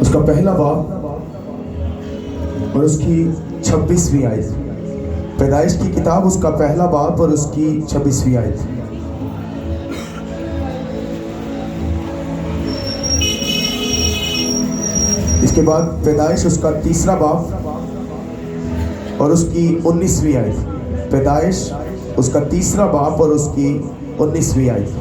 उसका पहला बाब और उसकी 26वीं आयत। पैदाइश की किताब उसका पहला बाब और उसकी 26वीं आयत। इसके बाद पैदाइश उसका तीसरा बाब और उसकी 19वीं आयत। पैदाइश उसका तीसरा बाब और उसकी 19वीं आयत।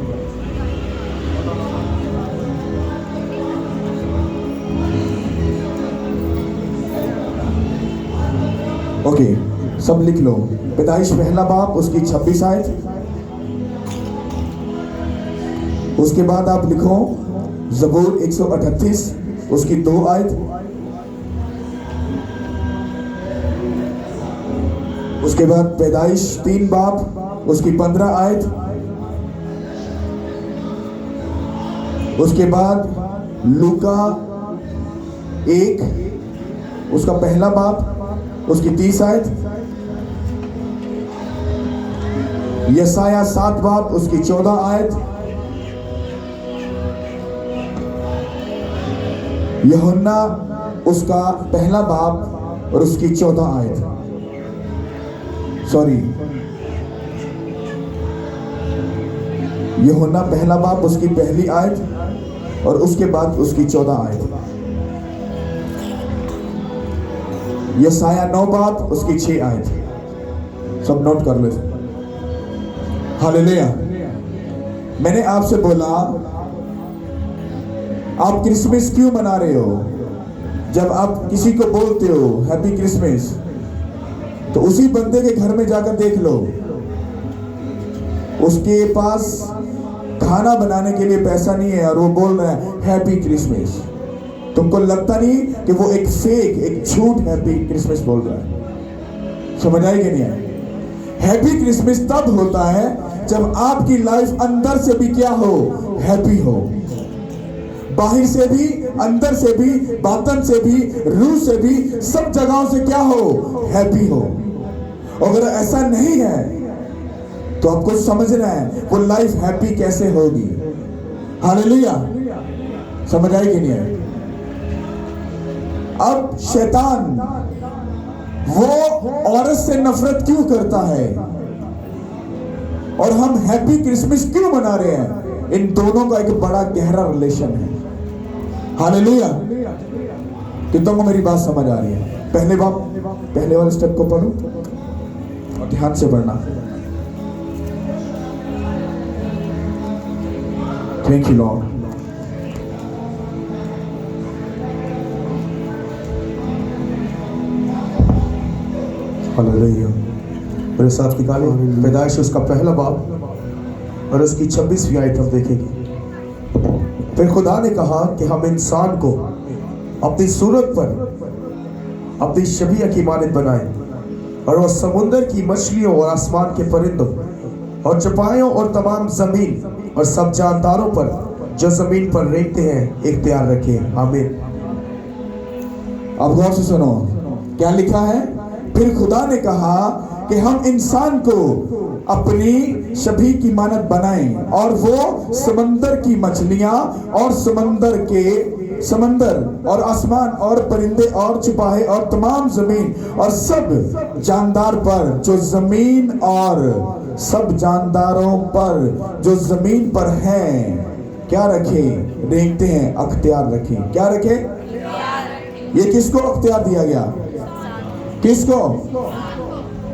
ओके, सब लिख लो। पैदाइश पहला बाब उसकी 26 आयत। उसके बाद आप लिखो ज़बूर 138 उसकी 2 आयत। उसके बाद पैदाइश 3 बाब उसकी 15 आयत। उसके बाद लूका 1 उसका पहला बाब उसकी 30 आयत। यसाया 7 बाब उसकी 14 आयत। यूहन्ना उसका पहला बाब और उसकी 14 आयत। सॉरी, यूहन्ना पहला बाब उसकी पहली आयत और उसके बाद उसकी 14 आयत। यसाया 9 बाब उसकी 6 आयत। सब नोट कर लो। हालेलुया। मैंने आपसे बोला आप क्रिसमस क्यों मना रहे हो? जब आप किसी को बोलते हो हैप्पी क्रिसमस, तो उसी बंदे के घर में जाकर देख लो, उसके पास खाना बनाने के लिए पैसा नहीं है और वो बोल रहा है हैप्पी क्रिसमस। तुमको लगता नहीं कि वो एक फेक, एक झूठ हैप्पी क्रिसमस बोल रहा है? समझ आई कि नहीं आई? हैप्पी क्रिसमस तब होता है जब आपकी लाइफ अंदर से भी क्या हो, हैप्पी हो। बाहर से भी, अंदर से भी, बातन से भी, रूह से भी, सब जगहों से क्या हो, हैप्पी हो। अगर ऐसा नहीं है तो आपको समझना है वो लाइफ हैप्पी कैसे होगी। हालेलुया। समझ आई कि नहीं आई? अब शैतान वो औरत से नफरत क्यों करता है और हम हैप्पी क्रिसमस क्यों मना रहे हैं? इन दोनों का एक बड़ा गहरा रिलेशन है। हालेलुया। कितनों को मेरी बात समझ आ रही है? पहले वाले स्टेप को पढ़ो और ध्यान से पढ़ना। Thank you Lord. हालेलुया। मेरे साथ निकाले पैदाइश उसका पहला बाब और उसकी 26वीं आयत हम देखेंगे। फिर खुदा ने कहा कि हम इंसान को अपनी सूरत पर अपनी शबीह की मानद बनाएं और वह समुद्र की मछलियों और आसमान के परिंदों और चौपायों और तमाम जमीन और सब जानदारों पर जो जमीन पर रहते हैं इख्तियार रखें। आमीन। अब गौर से सुनो क्या लिखा है। फिर खुदा ने कहा कि हम इंसान को अपनी शबीह की मानद बनाएं और वो समंदर की मछलियां और समंदर और आसमान और परिंदे और चुपाहे और तमाम जमीन और सब जानदार पर जो जमीन और सब जानदारों पर जो जमीन पर हैं क्या रखें, देखते हैं, अख्तियार रखें। क्या रखें? ये किसको अख्तियार दिया गया? किसको?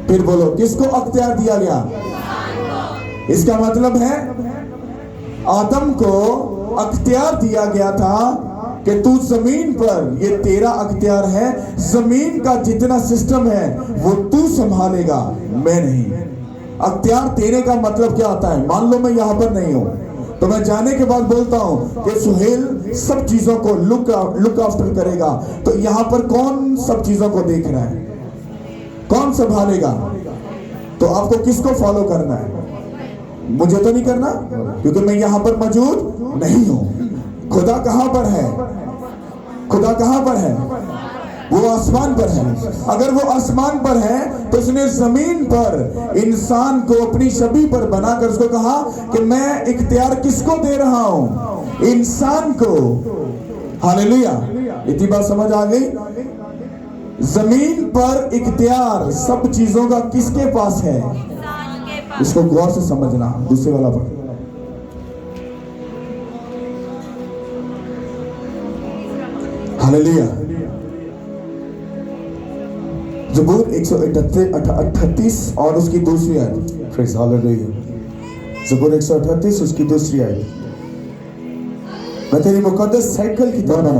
फिर बोलो, किसको अख्तियार दिया गया? इसका मतलब है आदम को अख्तियार दिया गया था कि तू जमीन पर, ये तेरा अख्तियार है, जमीन का जितना सिस्टम है वो तू संभालेगा, मैं नहीं। अख्तियार देने का मतलब क्या होता है? मान लो मैं यहां पर नहीं हूं तो मैं जाने के बाद बोलता हूं कि सुहेल सब चीजों को लुक आफ्टर करेगा, तो यहां पर कौन सब चीजों को देख रहा है, कौन संभालेगा? तो आपको किसको फॉलो करना है? मुझे तो नहीं करना क्योंकि मैं यहां पर मौजूद नहीं हूं। खुदा कहां पर है? खुदा कहां पर है? वो आसमान पर है। अगर वो आसमान पर है तो उसने जमीन पर इंसान को अपनी शबीह पर बनाकर उसको कहा कि मैं इख्तियार किसको दे रहा हूं? इंसान को। हालेलुया। इतनी बात समझ आ गई। जमीन पर इख्तियार सब चीजों का किसके पास है? इसको गौर से समझना। दूसरे वाला पर हालेलुया। ज़बूर 138 और उसकी दूसरी आयत। Praise hallelujah. ज़बूर 138 उसकी दूसरी आयत। मैं तेरी मुकद्दस साइकिल की तरह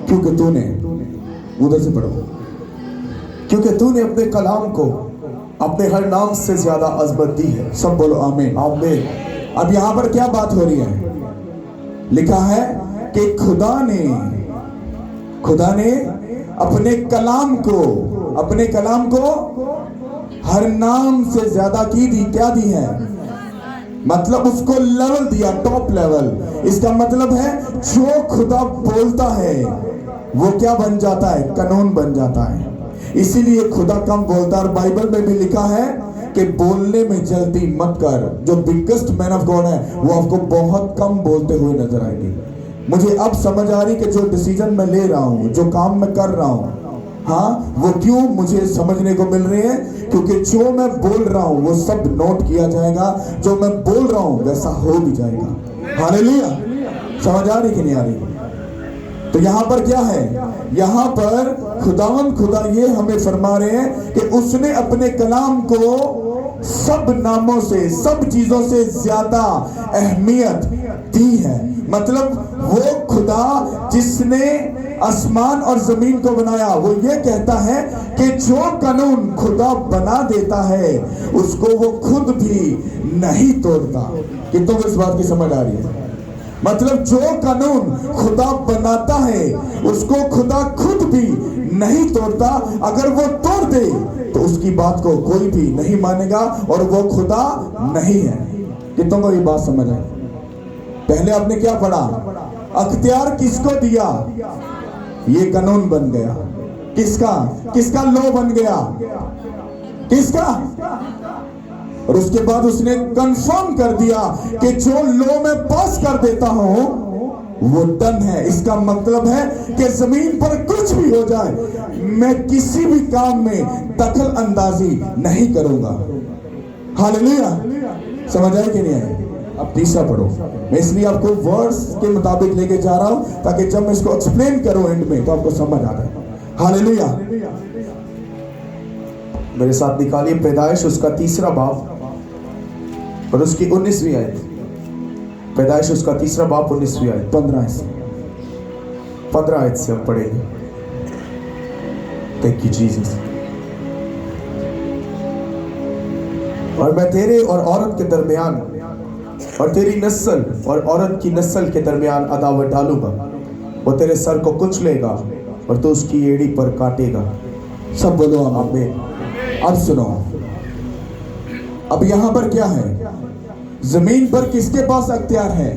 क्योंकि तूने, उधर से पढ़ो, क्योंकि तूने अपने कलाम को अपने हर नाम से ज्यादा अज़मत दी है। सब बोलो आमीन। आमीन। अब यहां पर क्या बात हो रही है? लिखा है कि खुदा ने अपने कलाम को हर नाम से ज्यादा क्या दी है? मतलब उसको लेवल दिया, टॉप लेवल। इसका मतलब है जो खुदा बोलता है वो क्या बन जाता है? कानून बन जाता है। इसीलिए खुदा कम बोलता है। और बाइबल में भी लिखा है कि बोलने में जल्दी मत कर। जो बिगेस्ट मैन ऑफ गॉड है वो आपको बहुत कम बोलते हुए नजर आएंगे। मुझे अब समझ आ रही कि जो डिसीजन मैं ले रहा हूं, जो काम मैं कर रहा हूं, हाँ, वो क्यों मुझे समझने को मिल रही है? क्योंकि जो मैं बोल रहा हूं वो सब नोट किया जाएगा। जो मैं बोल रहा हूं वैसा हो भी जाएगा। हालेलुया। समझ आ रही कि नहीं आ रही? तो यहां पर क्या है? यहां पर खुदा ये हमें फरमा रहे हैं कि उसने अपने कलाम को सब नामों से, सब चीजों से ज्यादा अहमियत दी है। मतलब वो खुदा जिसने आसमान और जमीन को बनाया, वो ये कहता है कि जो कानून खुदा बना देता है उसको वो खुद भी नहीं तोड़ता। कितनों को इस बात की समझ आ रही है? मतलब जो कानून खुदा बनाता है उसको खुदा खुद भी नहीं तोड़ता। अगर वो तोड़ दे तो उसकी बात को कोई भी नहीं मानेगा और वो खुदा नहीं है। कितनों को ये बात समझ आई? पहले आपने क्या पढ़ा? अख्तियार किसको दिया? ये कानून बन गया। किसका लॉ बन गया? किसका? और उसके बाद उसने कंफर्म कर दिया कि जो लॉ मैं पास कर देता हूं वो डन है। इसका मतलब है कि जमीन पर कुछ भी हो जाए, मैं किसी भी काम में दखल अंदाजी नहीं करूंगा। हालेलुया। समझ आए कि नहीं आए? अब तीसरा पढ़ो। मैं इसलिए आपको वर्ड्स के मुताबिक लेके जा रहा हूं ताकि जब मैं इसको एक्सप्लेन करूं एंड में तो आपको समझ आ जाए। हालेलुया। मेरे साथ निकालिए पैदाइश उसका 3 बाब और उसकी 19वीं आयत। पैदाइश उसका 3 बाब 19वीं आयत 15 आयत से हम पढ़ेंगे। Thank you Jesus. और मैं तेरे और औरत के दरमियान और तेरी नस्ल और औरत की नस्ल के दरमियान अदावत डालूंगा। वो तेरे सर को कुचलेगा और तू उसकी एड़ी पर काटेगा। सब बोलो आमीन। अब सुनो, अब यहां पर क्या है? जमीन पर किसके पास अख्तियार है?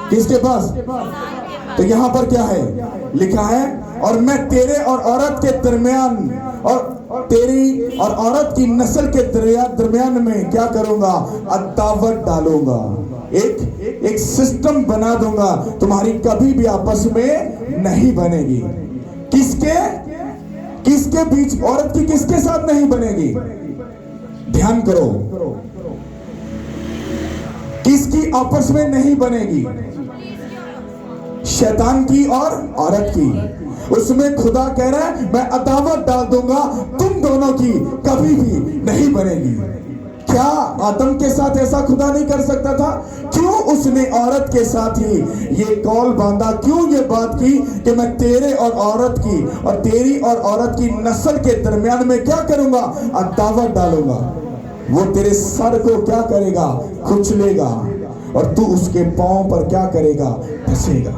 किसके पास? तो यहां पर क्या है? लिखा है और मैं तेरे और औरत के दरमियान और तेरी और औरत की नस्ल के दरमियान में क्या करूंगा? अदावत डालूंगा। एक सिस्टम बना दूंगा, तुम्हारी कभी भी आपस में नहीं बनेगी। किसके बीच? औरत की किसके साथ नहीं बनेगी? ध्यान करो, किसकी आपस में नहीं बनेगी? शैतान की और औरत की। उसमें खुदा कह रहा है मैं अदावत डाल दूंगा, तुम दोनों की कभी भी नहीं बनेगी। क्या आदम के साथ ऐसा खुदा नहीं कर सकता था? क्यों उसने औरत के साथ ही ये कौल बांधा? क्यों ये बात की कि मैं तेरे और औरत की और तेरी और औरत की नस्ल के दरमियान में क्या करूंगा? अदावत डालूंगा। वो तेरे सर को क्या करेगा? कुचलेगा और तू उसके पांव पर क्या करेगा? धसेगा।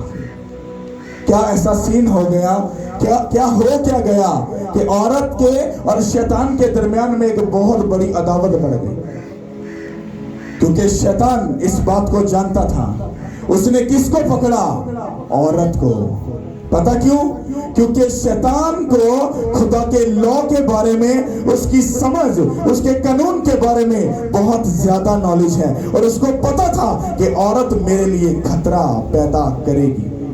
क्या ऐसा सीन हो गया? क्या गया कि औरत के और शैतान के दरमियान में एक बहुत बड़ी अदावत बढ़ गई। क्योंकि शैतान इस बात को जानता था। उसने किसको पकड़ा? औरत को। पता क्यों? क्योंकि शैतान को खुदा के लॉ के बारे में, उसकी समझ, उसके कानून के बारे में बहुत ज्यादा नॉलेज है और उसको पता था कि औरत मेरे लिए खतरा पैदा करेगी।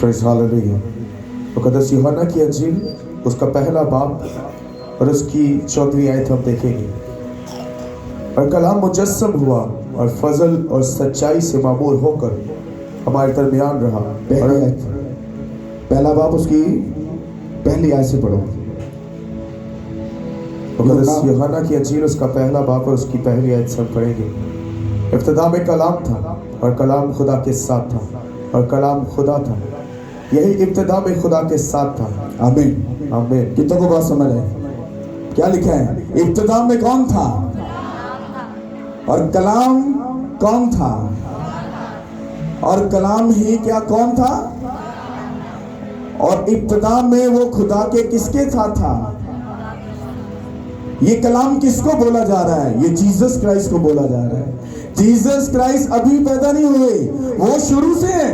Praise hallelujah. मुकद्दस यूहन्ना की अंजील उसका पहला बाब और उसकी 14वीं आयत हम देखेंगे। और कलाम मुजस्सम हुआ और फजल और सच्चाई से मामूर होकर हमारे दरमियान रहा। पहली आयत, पहला बाब उसकी पहली आयत से पढ़ो। मुकद्दस यूहन्ना की अंजील उसका पहला बाब और उसकी पहली आयत से हम पढ़ेंगे। इब्तिदा में कलाम था और कलाम खुदा के साथ था और कलाम खुदा था। यही इब्तिदा में खुदा के साथ था। आमीन आमीन। कितनों को बात समझ है? क्या लिखा है? इब्तिदा में कौन था और कलाम कौन था और कलाम ही क्या कौन था? और इब्तिदा में वो खुदा के किसके साथ था? ये कलाम किसको बोला जा रहा है? ये जीसस क्राइस्ट को बोला जा रहा है। जीसस क्राइस्ट अभी पैदा नहीं हुए, वो शुरू से है।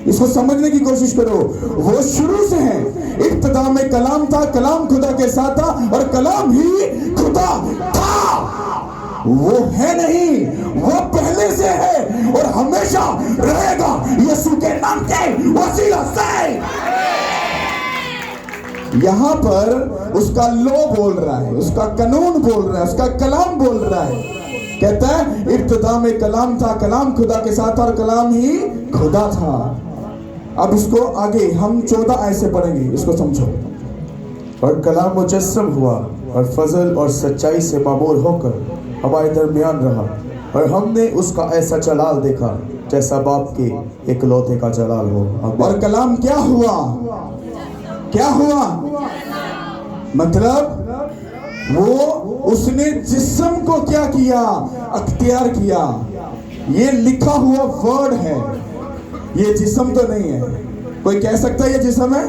इसको समझने की कोशिश करो, वो शुरू से है। इब्तिदा में कलाम था, कलाम खुदा के साथ था और कलाम ही खुदा था। वो है नहीं, वो पहले से है और हमेशा रहेगा यीशु के नाम के वसीला से। यहां पर उसका लो बोल रहा है, उसका कानून बोल रहा है, उसका कलाम बोल रहा है। कहता है इब्तिदा में कलाम था, कलाम खुदा के साथ और कलाम ही खुदा था। अब इसको आगे हम 14 आयत से पढ़ेंगे, इसको समझो। और कलाम मुजस्सम हुआ और फजल और सच्चाई से मामूर होकर हमारे दरमियान रहा। और हमने उसका ऐसा जलाल देखा जैसा बाप के इकलौते का जलाल हो। और कलाम क्या हुआ? क्या हुआ? मतलब वो उसने जिस्म को क्या किया? अख्तियार किया। ये लिखा हुआ वर्ड है, ये जिस्म तो नहीं है। कोई कह सकता है ये जिस्म है?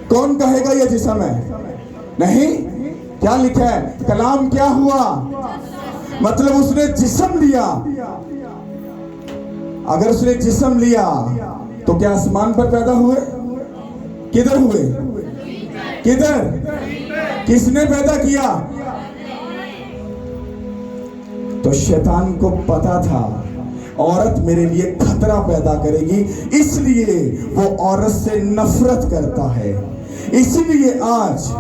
कौन कहेगा ये जिस्म है? नहीं। क्या लिखा है? कलाम क्या हुआ? मतलब उसने जिस्म लिया। अगर उसने जिस्म लिया तो क्या आसमान पर पैदा हुए? किधर हुए? किधर? किसने पैदा किया? तो शैतान को पता था औरत मेरे लिए खतरा पैदा करेगी, इसलिए वो औरत से नफरत करता है। इसलिए आज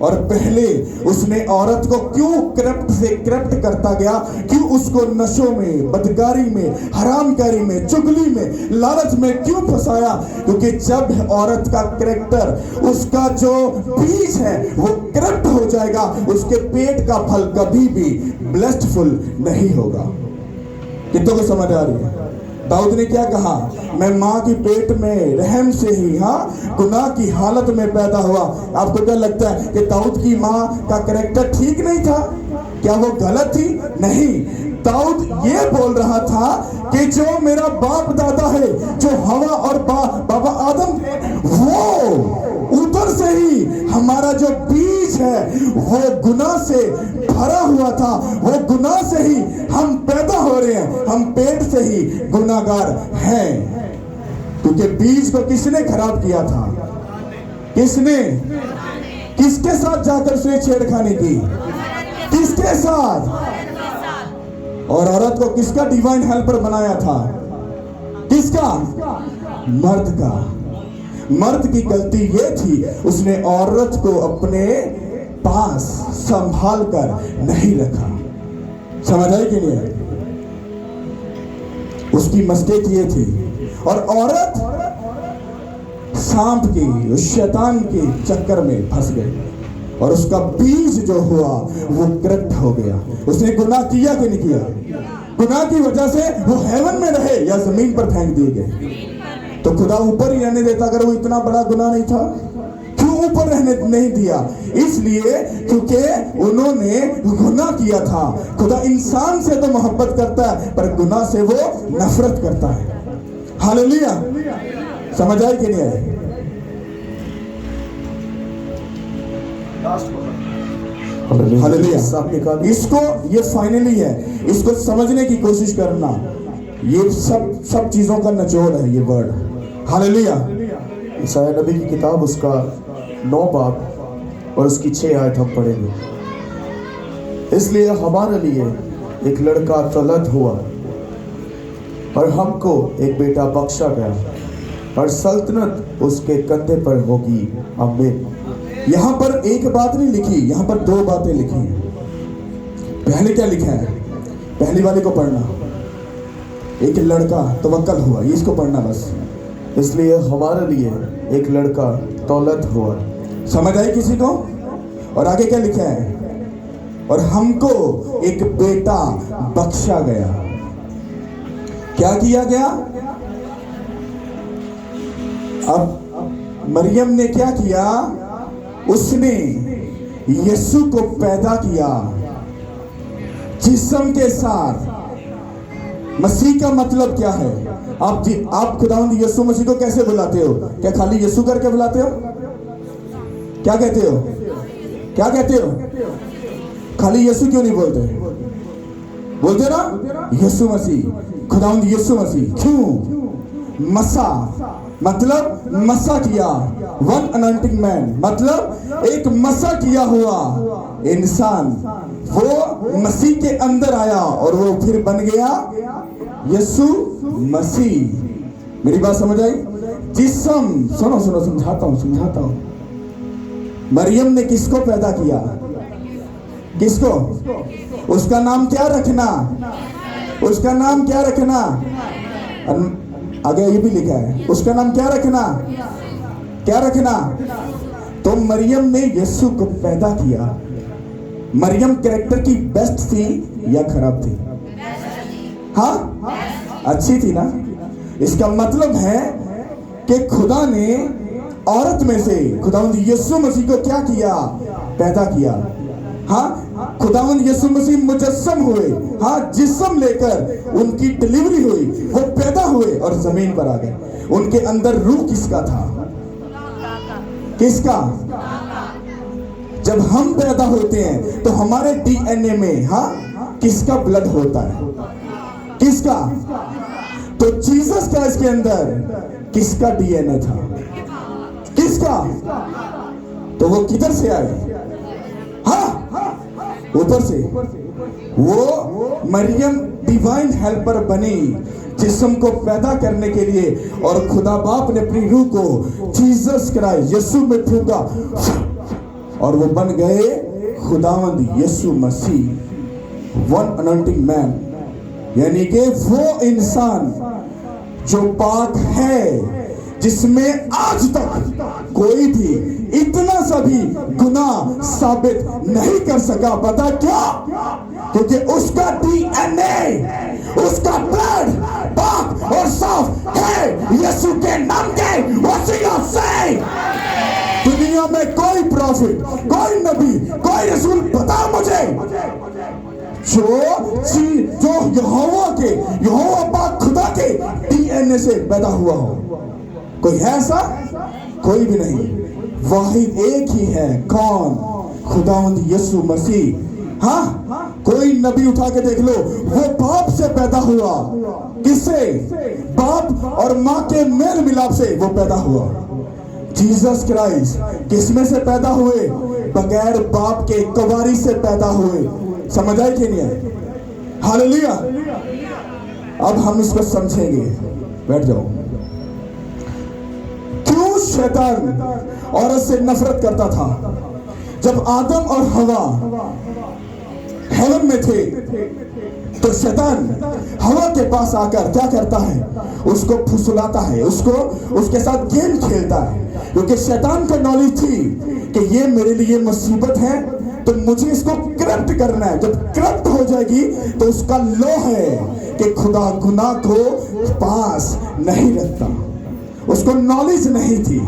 और पहले उसने औरत को क्यों करप्ट से करप्ट करता गया? क्यों उसको नशों में, बदकारी में, हरामकारी में, चुगली में, लालच में क्यों फंसाया? क्योंकि जब औरत का कैरेक्टर, उसका जो बीज है वो करप्ट हो जाएगा, उसके पेट का फल कभी भी ब्लेस्डफुल नहीं होगा। कितनों को समझ आ रही है? दाऊद ने क्या कहा? मैं माँ की पेट में रहम से ही गुनाह की हालत में पैदा हुआ। आपको क्या लगता है कि दाऊद की माँ का कैरेक्टर ठीक नहीं था? क्या वो गलत थी? नहीं। दाऊद ये बोल रहा था कि जो मेरा बाप दादा है, जो हवा और बाबा आदम थे, वो उधर से ही हमारा जो बीज है वो गुनाह से भरा हुआ था। वो गुनाह से ही हम पैदा हो रहे हैं, हम पेट से ही गुनाहगार हैं। क्योंकि बीज को किसने खराब किया था? किसने? किसके साथ जाकर उसने छेड़खानी की? किसके साथ? और औरत को किसका डिवाइन हेल्पर बनाया था? किसका? मर्द का। मर्द की गलती ये थी, उसने औरत को अपने पास संभाल कर नहीं रखा। समझ आई कि नहीं? उसकी मिस्टेक ये थी। और औरत सांप की, उस शैतान के चक्कर में फंस गई और उसका बीज जो हुआ वो करप्ट हो गया। उसने गुनाह किया कि नहीं किया? गुनाह की वजह से वो हेवन में रहे या जमीन पर फेंक दिए गए। तो खुदा ऊपर ही रहने देता अगर वो इतना बड़ा गुनाह नहीं था? क्यों ऊपर रहने नहीं दिया? इसलिए क्योंकि उन्होंने गुनाह किया था। खुदा इंसान से तो मोहब्बत करता है पर गुनाह से वो नफरत करता है। हालेलुया। समझ आई कि नहीं आई? हालेलुया। इसको ये फाइनली है, इसको समझने की कोशिश करना। ये सब चीजों का निचोड़ है ये वर्ड। हालेलुया। यशायाह नबी की किताब उसका 9 बाब और उसकी 6 आयत हम पढ़ेंगे। इसलिए हमारे लिए एक लड़का तलद हुआ और हमको एक बेटा बख्शा गया और सल्तनत उसके कंधे पर होगी। आमीन। यहां पर एक बात नहीं लिखी, यहां पर दो बातें लिखी हैं। पहले क्या लिखा है? पहली वाली को पढ़ना, एक लड़का तवक्कल हुआ, ये इसको पढ़ना बस। इसलिए हमारे लिए एक लड़का दौलत हुआ। समझ आई किसी को? और आगे क्या लिखा है? और हमको एक बेटा बख्शा गया। क्या किया गया? अब मरियम ने क्या किया? उसने यीशु को पैदा किया जिस्म के साथ। मसीह का मतलब क्या है? आप खुदावंद यीशु मसीह को कैसे बुलाते हो? क्या खाली यीशु करके बुलाते हो? क्या कहते हो? क्या कहते हो? खाली यीशु क्यों नहीं बोलते? बोलते ना यीशु मसीह, खुदावंद यीशु मसीह। क्यों? मसा मतलब मसा किया, वन अनॉइंटिंग मैन मतलब एक मसा किया हुआ इंसान, वो मसीह के अंदर आया और वो फिर बन गया यीशु मसीह। मेरी बात समझ आई? जिस्म, सुनो सुनो, समझाता हूं। मरियम ने किसको पैदा किया? किसको? उसका नाम क्या रखना? उसका नाम क्या रखना? आगे ये भी लिखा है, उसका नाम क्या रखना? क्या रखना? तो मरियम ने यीशु को पैदा किया। मरियम कैरेक्टर की बेस्ट थी या खराब थी? हाँ, अच्छी थी ना। इसका मतलब है कि खुदा ने औरत में से खुदावंद यीशु मसीह को क्या किया? पैदा किया। हाँ, खुदावंद यीशु मसीह मुजस्सम हुए। हाँ, जिस्म लेकर उनकी डिलीवरी हुई, वो पैदा हुए और जमीन पर आ गए। उनके अंदर रूह किसका था? किसका? जब हम पैदा होते हैं तो हमारे डीएनए में हाँ किसका ब्लड होता है? किसका? तो जीसस क्राइस्ट के अंदर किसका डीएनए था? किसका? तो वो किधर से आए? हाँ, ऊपर से। वो मरियम डिवाइन हेल्पर बनी जिस्म को पैदा करने के लिए, और खुदा बाप ने अपनी रूह को जीसस क्राइस्ट यीशु में फूंका और वो बन गए खुदावंद यीशु मसीह, वन अनॉइंटिंग मैन। यानी कि वो इंसान जो पाक है, जिसमें आज तक कोई भी इतना सा भी गुनाह साबित नहीं कर सका। पता क्या? क्योंकि उसका डीएनए, उसका ब्लड पाक और साफ है यीशु के नाम के वसीला से। दुनिया में कोई प्रॉफिट, कोई नबी, कोई रसूल बता मुझे जो यहोवा पाक खुदा के डीएनए से पैदा हुआ हो। कोई है ऐसा? कोई भी नहीं। वाहिद एक ही है। कौन? खुदावंद यीशु मसीह। हाँ, कोई नबी उठा के देख लो, वो बाप से पैदा हुआ। किससे? बाप और माँ के मेल मिलाप से वो पैदा हुआ। जीसस क्राइस्ट किसमें से पैदा हुए? बगैर बाप के कुंवारी से पैदा हुए। समझ आई कि नहीं है? हालेलुया। अब हम इसको समझेंगे। बैठ जाओ। क्यों शैतान औरत से नफरत करता था? जब आदम और हवा हेवन में थे तो शैतान हवा के पास आकर क्या करता है? उसको फुसलाता है, उसके साथ गेम खेलता है। क्योंकि शैतान को नॉलेज थी कि ये मेरे लिए मुसीबत है, तो मुझे इसको करप्ट करना है। जब करप्ट हो जाएगी तो उसका लॉ है कि खुदा गुनाह को पास नहीं रखता। उसको नॉलेज नहीं थी।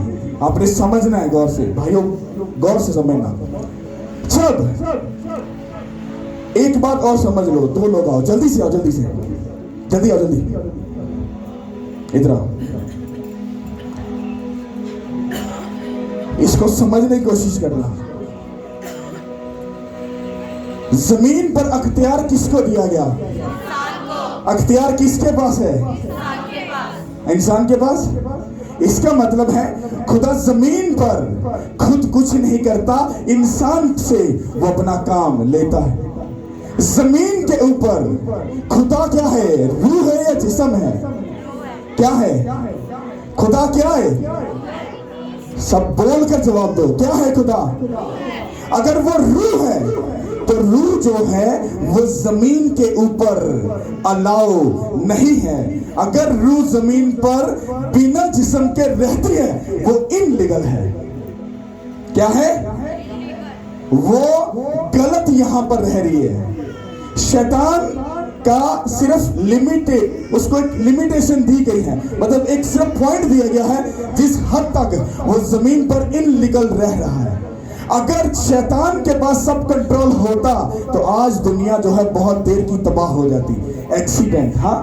आपने समझना है गौर से, भाइयों गौर से समझना। जब एक बात और समझ लो, दो लोग आओ, जल्दी से आओ, जल्दी आओ, जल्दी इधर आओ। इसको समझने की कोशिश करना। जमीन पर अख्तियार किसको दिया गया? अख्तियार किसके पास है? इंसान के पास। इसका मतलब है खुदा जमीन पर खुद कुछ नहीं करता, इंसान से वो अपना काम लेता है। जमीन के ऊपर खुदा क्या है? रूह है या जिस्म है? क्या है? खुदा क्या है? सब बोलकर जवाब दो, क्या है खुदा? अगर वो रूह है तो रूह जो है वो जमीन के ऊपर अलाउ नहीं है। अगर रूह जमीन पर बिना जिस्म के रहती है वो इनलीगल है। क्या है? वो गलत यहां पर रह रही है। शैतान का सिर्फ लिमिटेड, उसको एक लिमिटेशन दी गई है, मतलब एक सिर्फ पॉइंट दिया गया है जिस हद तक वो जमीन पर इनलीगल रह रहा है। अगर शैतान के पास सब कंट्रोल होता तो आज दुनिया जो है बहुत देर की तबाह हो जाती। एक्सीडेंट, हाँ,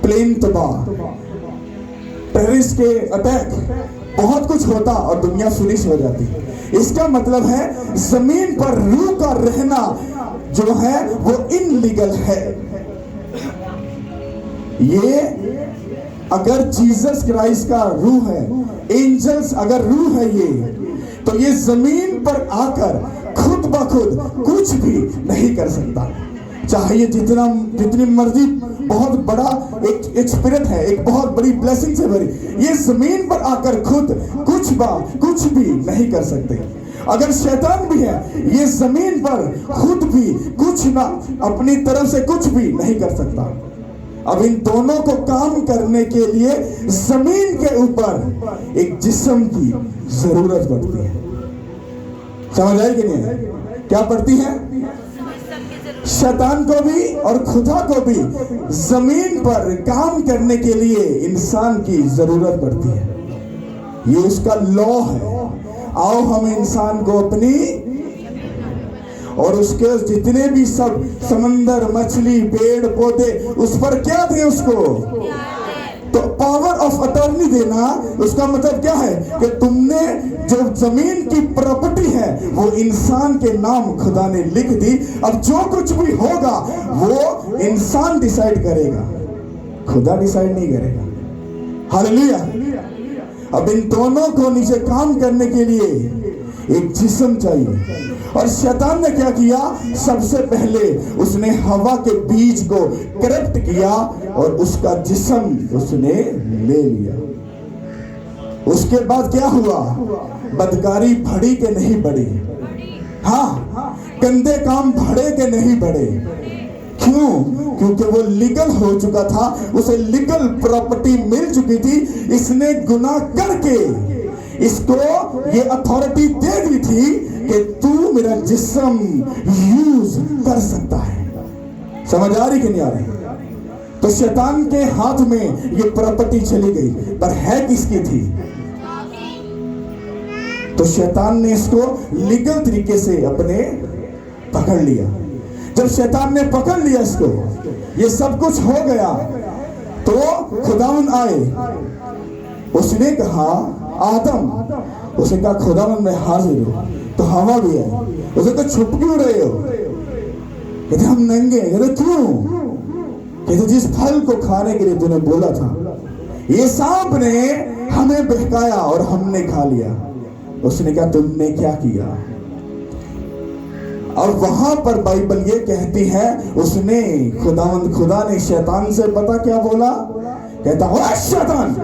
प्लेन तबाह, टेररिस्ट के अटैक, बहुत कुछ होता और दुनिया फिनिश हो जाती। इसका मतलब है जमीन पर रूह का रहना जो है वो इनलीगल है। ये अगर जीसस क्राइस्ट का रूह है, एंजल्स अगर रूह है तो ये जमीन पर आकर खुद ब खुद कुछ भी नहीं कर सकता। चाहे ये जितनी मर्जी बहुत बड़ा एक स्पिरिट है, एक बहुत बड़ी ब्लेसिंग से भरी, ये जमीन पर आकर खुद कुछ भी नहीं कर सकते। अगर शैतान भी है ये जमीन पर खुद भी कुछ ना अपनी तरफ से कुछ भी नहीं कर सकता। अब इन दोनों को काम करने के लिए जमीन के ऊपर एक जिस्म की जरूरत पड़ती है। समझ आई कि नहीं? क्या पड़ती है? शैतान को भी और खुदा को भी जमीन पर काम करने के लिए इंसान की जरूरत पड़ती है। ये उसका लॉ है। आओ हम इंसान को अपनी और उसके जितने भी सब समंदर, मछली, पेड़ पौधे, उस पर क्या दे उसको? तो पावर ऑफ अटॉर्नी देना, उसका मतलब क्या है कि तुमने जो जमीन की प्रॉपर्टी है वो इंसान के नाम खुदा ने लिख दी। अब जो कुछ भी होगा वो इंसान डिसाइड करेगा, खुदा डिसाइड नहीं करेगा। हालेलुया। अब इन दोनों को नीचे काम करने के लिए एक जिस्म चाहिए। और शैतान ने क्या किया? सबसे पहले उसने हवा के बीज को करप्ट किया और उसका जिस्म उसने ले लिया। उसके बाद क्या हुआ? बदकारी बढ़ी के नहीं बढ़ी? हाँ, गंदे काम बढ़े के नहीं बढ़े? क्यों? क्योंकि वो लीगल हो चुका था, उसे लीगल प्रॉपर्टी मिल चुकी थी। इसने गुनाह करके इसको ये अथॉरिटी दे दी थी कि तू मेरा जिस्म यूज कर सकता है। समझ आ रही कि नहीं आ रही? तो शैतान के हाथ में ये प्रॉपर्टी चली गई, पर है किसकी थी? तो शैतान ने इसको लीगल तरीके से अपने पकड़ लिया। जब शैतान ने पकड़ लिया इसको, ये सब कुछ हो गया, तो खुदावन आए। उसने कहा आदम, उसने कहा खुदावन मैं हाजिर हूं। तो हवा भी है। उसे तो छुप क्यों रहे हो? कहते हम नंगे। कहते क्यों? कहते जिस फल को खाने के लिए तूने बोला था, ये सांप ने हमें बहकाया और हमने खा लिया। उसने कहा तुमने क्या किया? और वहां पर बाइबल ये कहती है उसने खुदा ने शैतान से पता क्या बोला? कहता ओए शैतान,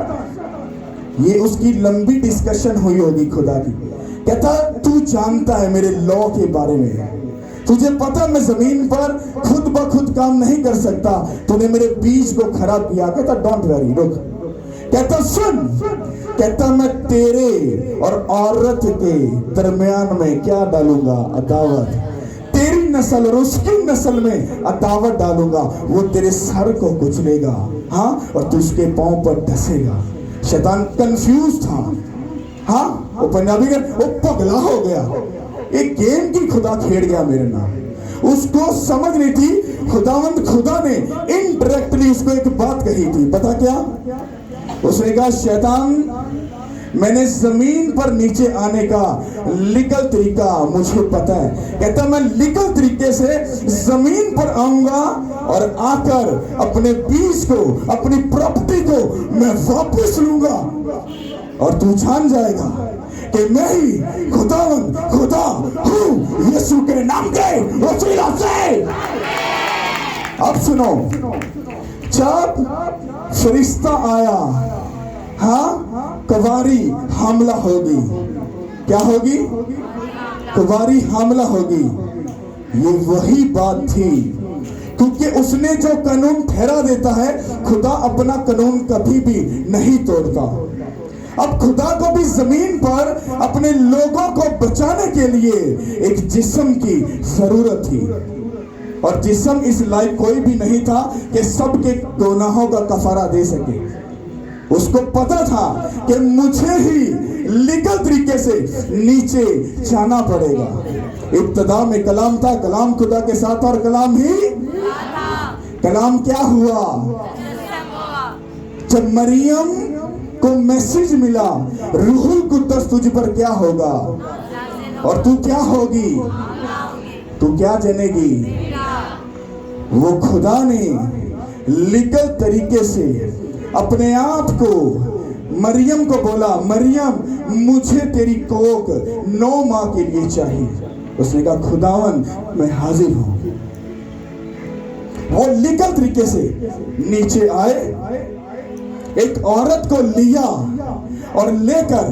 ये उसकी लंबी डिस्कशन हुई होगी खुदा की। कहता तू जानता है मेरे लॉ के बारे में, तुझे पता मैं जमीन पर खुद ब खुद काम नहीं कर सकता, तूने मेरे बीज को खराब किया। कहता डोंट वरी, रुक। कहता सुन, कहता मैं तेरे और औरत के दरमियान में क्या डालूंगा? अदावत। तेरी नस्ल और उसकी नस्ल में अदावत डालूंगा। वो तेरे सर को कुचलेगा, हाँ, और तू उसके पांव पर धसेगा। शैतान कंफ्यूज था, हाँ, वो पंजाबी का वो पगला हो गया। एक गेम की खुदा खेड़ गया मेरे नाम। उसको समझ नहीं थी खुदावंद खुदा ने इनडायरेक्टली उसको एक बात कही थी। पता क्या? उसने कहा शैतान, मैंने जमीन पर नीचे आने का लीगल तरीका मुझे पता है। कहता मैं लीगल तरीके से जमीन पर आऊंगा और आकर अपने बीज को, अपनी प्रॉपर्टी को मैं वापस लूंगा और तू जान जाएगा कि मैं ही खुदा हूं, यीशु के नाम के वसीला से। अब सुनो, जब फरिश्ता आया हाँ, कुंवारी हामला होगी। क्या होगी? कुंवारी हामला होगी। ये वही बात थी, क्योंकि उसने जो कानून ठहरा देता है, खुदा अपना कानून कभी भी नहीं तोड़ता। अब खुदा को भी जमीन पर अपने लोगों को बचाने के लिए एक जिस्म की जरूरत थी, और जिस्म इस लायक कोई भी नहीं था कि सबके गुनाहों का कफारा दे सके। उसको पता था कि मुझे ही लीगल तरीके से नीचे जाना पड़ेगा। इब्तिदा में कलाम था, कलाम खुदा के साथ, और कलाम ही कलाम क्या हुआ? जब मरियम को मैसेज मिला, रूहुल कुद्दस तुझ पर क्या होगा और तू क्या होगी, तू क्या जनेगी। वो खुदा ने लीगल तरीके से अपने आप को मरियम को बोला, मरियम मुझे तेरी कोख 9 माह के लिए चाहिए। उसने कहा खुदावन मैं हाजिर हूं। वो लीगल तरीके से नीचे आए, एक औरत को लिया और लेकर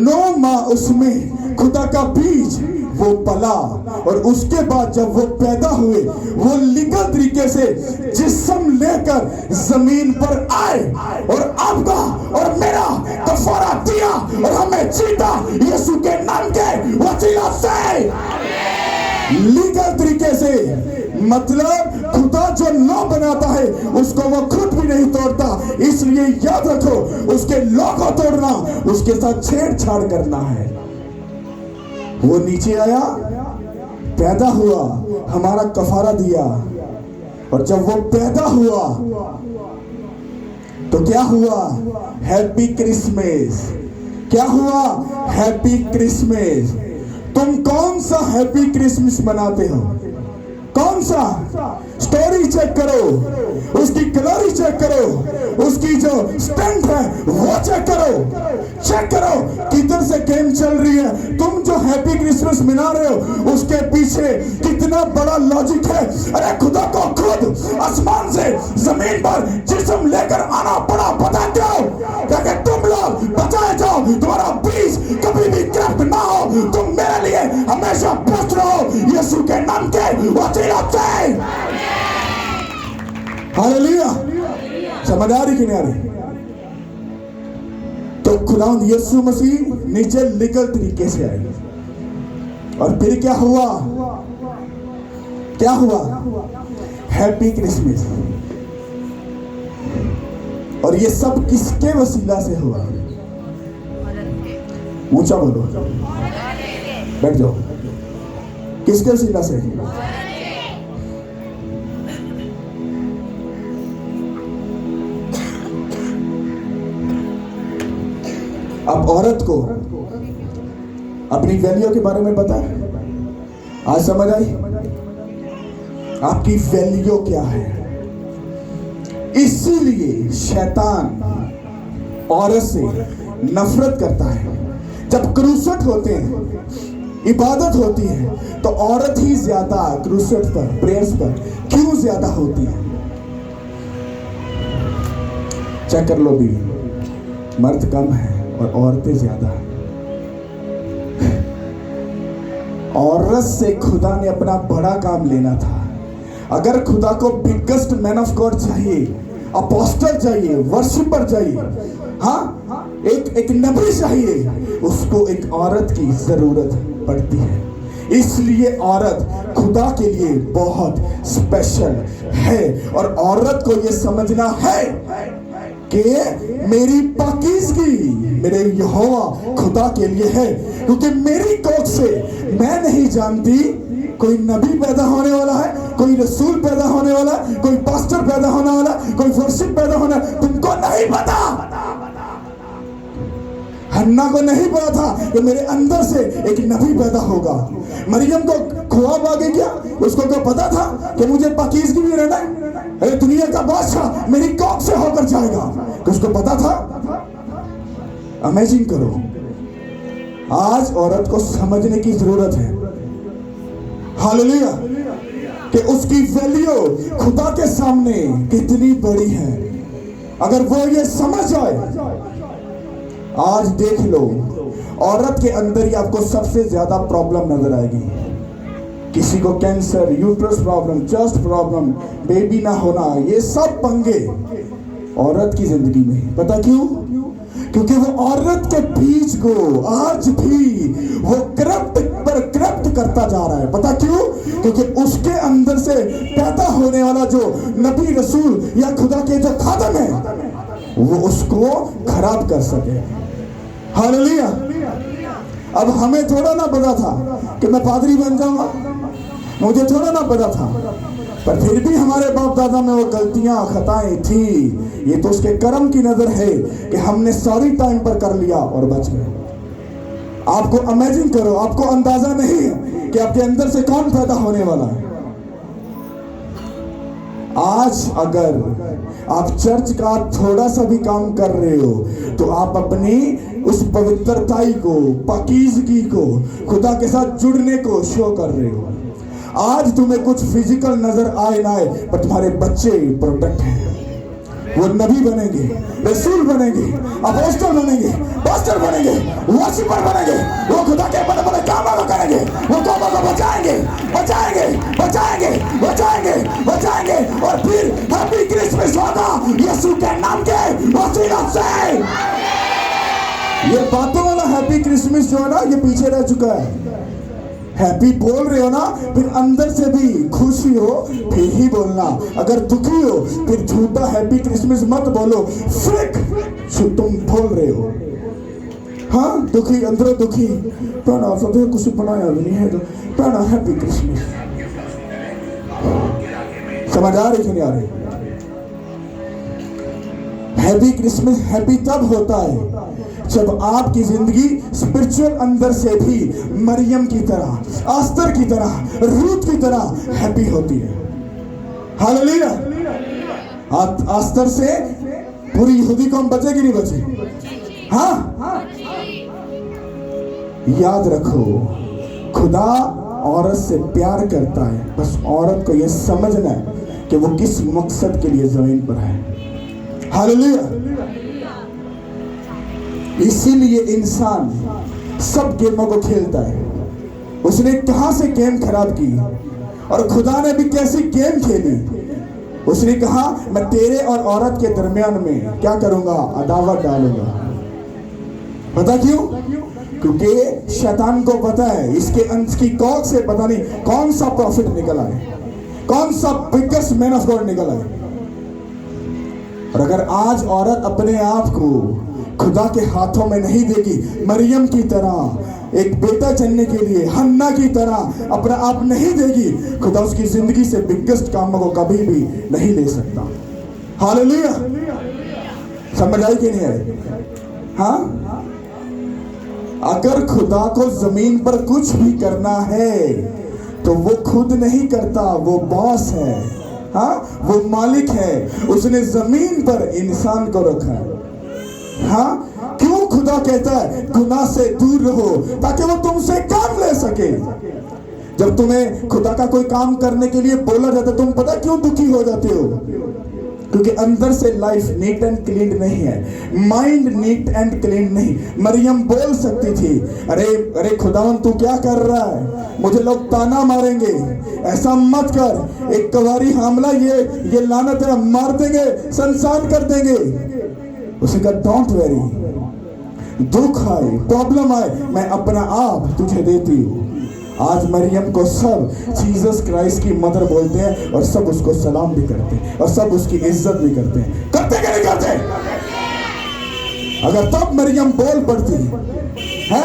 9 माह उसमें खुदा का बीज वो पला, और उसके बाद जब वो पैदा हुए, वो लीगल तरीके से जिस्म लेकर जमीन पर आए और आपका और मेरा कफारा दिया, और हमें जीता यीशु के नाम के वसीला से। लीगल तरीके से, मतलब खुदा जो लॉ बनाता है उसको वो खुद भी नहीं तोड़ता। इसलिए याद रखो, उसके लॉ को तोड़ना उसके साथ छेड़छाड़ करना है। वो नीचे आया, पैदा हुआ, हमारा कफारा दिया, और जब वो पैदा हुआ तो क्या हुआ? Happy Christmas. क्या हुआ? Happy Christmas. तुम कौन सा हैप्पी क्रिसमस मनाते हो? कौन सा? स्टोरी चेक करो, उसकी कैलोरी चेक करो, उसकी जो स्ट्रेंथ है वो चेक करो किधर से गेम चल रही है। तुम जो हैप्पी क्रिसमस मना रहे हो उसके पीछे कितना बड़ा लॉजिक है। अरे खुदा को खुद आसमान से जमीन पर जिस्म लेकर आना पड़ा, पता क्यों? ताकि तुम लोग बचाए जाओ, तुम्हारा बीज कभी भी करप्ट ना हो, तुम मेरे लिए हमेशा पवित्र रहो यीशु के नाम के वसीला से। हालेलुया। समझ आ रही कि नहीं आ रही? तो खुदावंद यीशु मसीह नीचे लीगल तरीके से आए, और फिर क्या हुआ? क्या हुआ? Happy Christmas. और ये सब किसके वसीला से हुआ? ऊंचा बोलो, बैठ जाओ। किसके वसीला से? अब औरत को अपनी वैल्यू के बारे में पता है? आज समझ आई आपकी वैल्यू क्या है। इसीलिए शैतान औरत से नफरत करता है। जब क्रूसेट होते हैं, इबादत होती है, तो औरत ही ज्यादा क्रूसेट पर, प्रेयर्स पर क्यों ज्यादा होती है? चेक कर लो भी, मर्द कम है और औरतें ज्यादा है। औरत से खुदा ने अपना बड़ा काम लेना था। अगर खुदा को बिगेस्ट मैन ऑफ गॉड चाहिए, अपोस्टल चाहिए, वर्शिपर चाहिए, हाँ एक नबी चाहिए, उसको एक औरत की जरूरत पड़ती है। इसलिए औरत खुदा के लिए बहुत स्पेशल है, और औरत को यह समझना है कि मेरी पाकीज़गी मेरे यहोवा खुदा के लिए है, क्योंकि मेरी कोख से मैं नहीं जानती कोई नबी पैदा होने वाला है, कोई रसूल पैदा होने वाला है, कोई पास्टर पैदा होने वाला है, कोई वर्शिप पैदा होना है। तुमको नहीं पता। हन्ना को नहीं पता था कि मेरे अंदर से एक नबी पैदा होगा। मरियम को ख्वाब आ गया, उसको क्या पता था कि मुझे पाकीज़गी में रहना है? अरे दुनिया का बादशाह मेरी कोख से होकर जाएगा, तो उसको पता था। इमेजिन करो, आज औरत को समझने की जरूरत है, हालेलुया, कि उसकी वैल्यू खुदा के सामने कितनी बड़ी है। अगर वो ये समझ जाए आज देख लो, औरत के अंदर ही आपको सबसे ज्यादा प्रॉब्लम नजर आएगी। किसी को cancer, uterus problem, chest problem, baby ना होना, ये सब पंगे औरत की जिंदगी में। पता क्यों? क्योंकि वो औरत के बीज को आज भी वो करप्ट पर करप्ट करता जा रहा है। पता क्यों? क्योंकि उसके अंदर से पैदा होने वाला जो नबी, रसूल या खुदा के जो खादम है, वो उसको खराब कर सके। हालेलुया। अब हमें थोड़ा ना पता था कि मैं पादरी बन जाऊंगा, मुझे थोड़ा ना पता था, पर फिर भी हमारे बाप दादा में वो गलतियां, खताएं थी। ये तो उसके कर्म की नजर है कि हमने सॉरी टाइम पर कर लिया और बच गए। आपको इमेजिन करो, आपको अंदाजा नहीं है कि आपके अंदर से कौन पैदा होने वाला है। आज अगर आप चर्च का थोड़ा सा भी काम कर रहे हो तो आप अपनी उस पवित्रताई को, पाकीज़गी को, खुदा के साथ जुड़ने को शो कर रहे हो। आज तुम्हें कुछ फिजिकल नजर आए ना आए, पर तुम्हारे बच्चे प्रोटेक्ट हैं। वो नबी बनेंगे, रसूल बनेंगे, अपोस्टल बनेंगे, पास्टर बनेंगे, वर्शिपर बनेंगे। वो खुदा के बड़े बड़े कामों को करेंगे, वो कौमों को बचाएंगे, बचाएंगे, बचाएंगे, बचाएंगे, बचाएंगे। और फिर हैप्पी क्रिसमस होगा यीशु के नाम के वसीला से। ये बातों वाला हैप्पी क्रिसमस जो है ना, ये पीछे रह चुका है। हैप्पी बोल रहे हो ना, फिर अंदर से भी खुशी हो फिर ही बोलना। अगर दुखी हो फिर झूठा हैप्पी क्रिसमस मत बोलो, फेक जो तुम बोल रहे हो। हाँ, दुखी, अंदर दुखी, पहना सदे कुछ बनाया भी नहीं है तो पहना हैप्पी क्रिसमस। समझ आ रही कि नहीं आ रही? हैप्पी क्रिसमस हैप्पी तब होता है जब आपकी जिंदगी स्पिरिचुअल अंदर से भी मरियम की तरह, आस्तर की तरह, रूथ की तरह हैप्पी होती है। हालेलुया। आस्तर से पूरी यहूदी कौम बचेगी नहीं बची? हाँ, याद रखो, खुदा औरत से प्यार करता है, बस औरत को यह समझना है कि वो किस मकसद के लिए जमीन पर है। हालेलुया। इसीलिए इंसान सब गेमों को खेलता है। उसने कहां से गेम खराब की और खुदा ने भी कैसी गेम खेली। उसने कहा, मैं तेरे और औरत के दरमियान में क्या करूंगा? अदावत डालूंगा। पता क्यों? क्योंकि शैतान को पता है इसके अंश की कौक से पता नहीं कौन सा प्रॉफिट निकला है, कौन सा बिगेस्ट मैन ऑफ गॉड निकला है। और अगर आज औरत अपने आप को खुदा के हाथों में नहीं देगी, मरियम की तरह एक बेटा चुनने के लिए हन्ना की तरह अपना आप नहीं देगी, खुदा उसकी जिंदगी से बिगेस्ट कामों को कभी भी नहीं ले सकता। हालेलुया। समझ आई कि नहीं आई? हाँ, अगर खुदा को जमीन पर कुछ भी करना है तो वो खुद नहीं करता, वो बॉस है। हाँ, वो मालिक है। उसने जमीन पर इंसान को रखा है। हाँ, क्यों खुदा कहता है गुनाह से दूर रहो, ताकि वो तुमसे काम ले सके। जब तुम्हें खुदा का कोई काम करने के लिए बोला जाता है, तुम पता क्यों दुखी हो जाते हो? क्योंकि अंदर से लाइफ नीट एंड क्लीन नहीं है, माइंड नीट एंड क्लीन नहीं। मरियम बोल सकती थी, अरे अरे खुदावन तू क्या कर रहा है, मुझे लोग ताना मारेंगे, ऐसा मत कर, एक कवारी हामला ये लानत है, मार देंगे, संसान कर देंगे। उसने कहा डोंट वेरी, दुख आए, प्रॉब्लम आए, मैं अपना आप तुझे देती हूँ। आज मरियम को सब जीसस क्राइस्ट की मदर बोलते हैं और सब उसको सलाम भी करते हैं और सब उसकी इज्जत भी करते हैं। करते क्या नहीं करते? अगर तब मरियम बोल पड़ती है,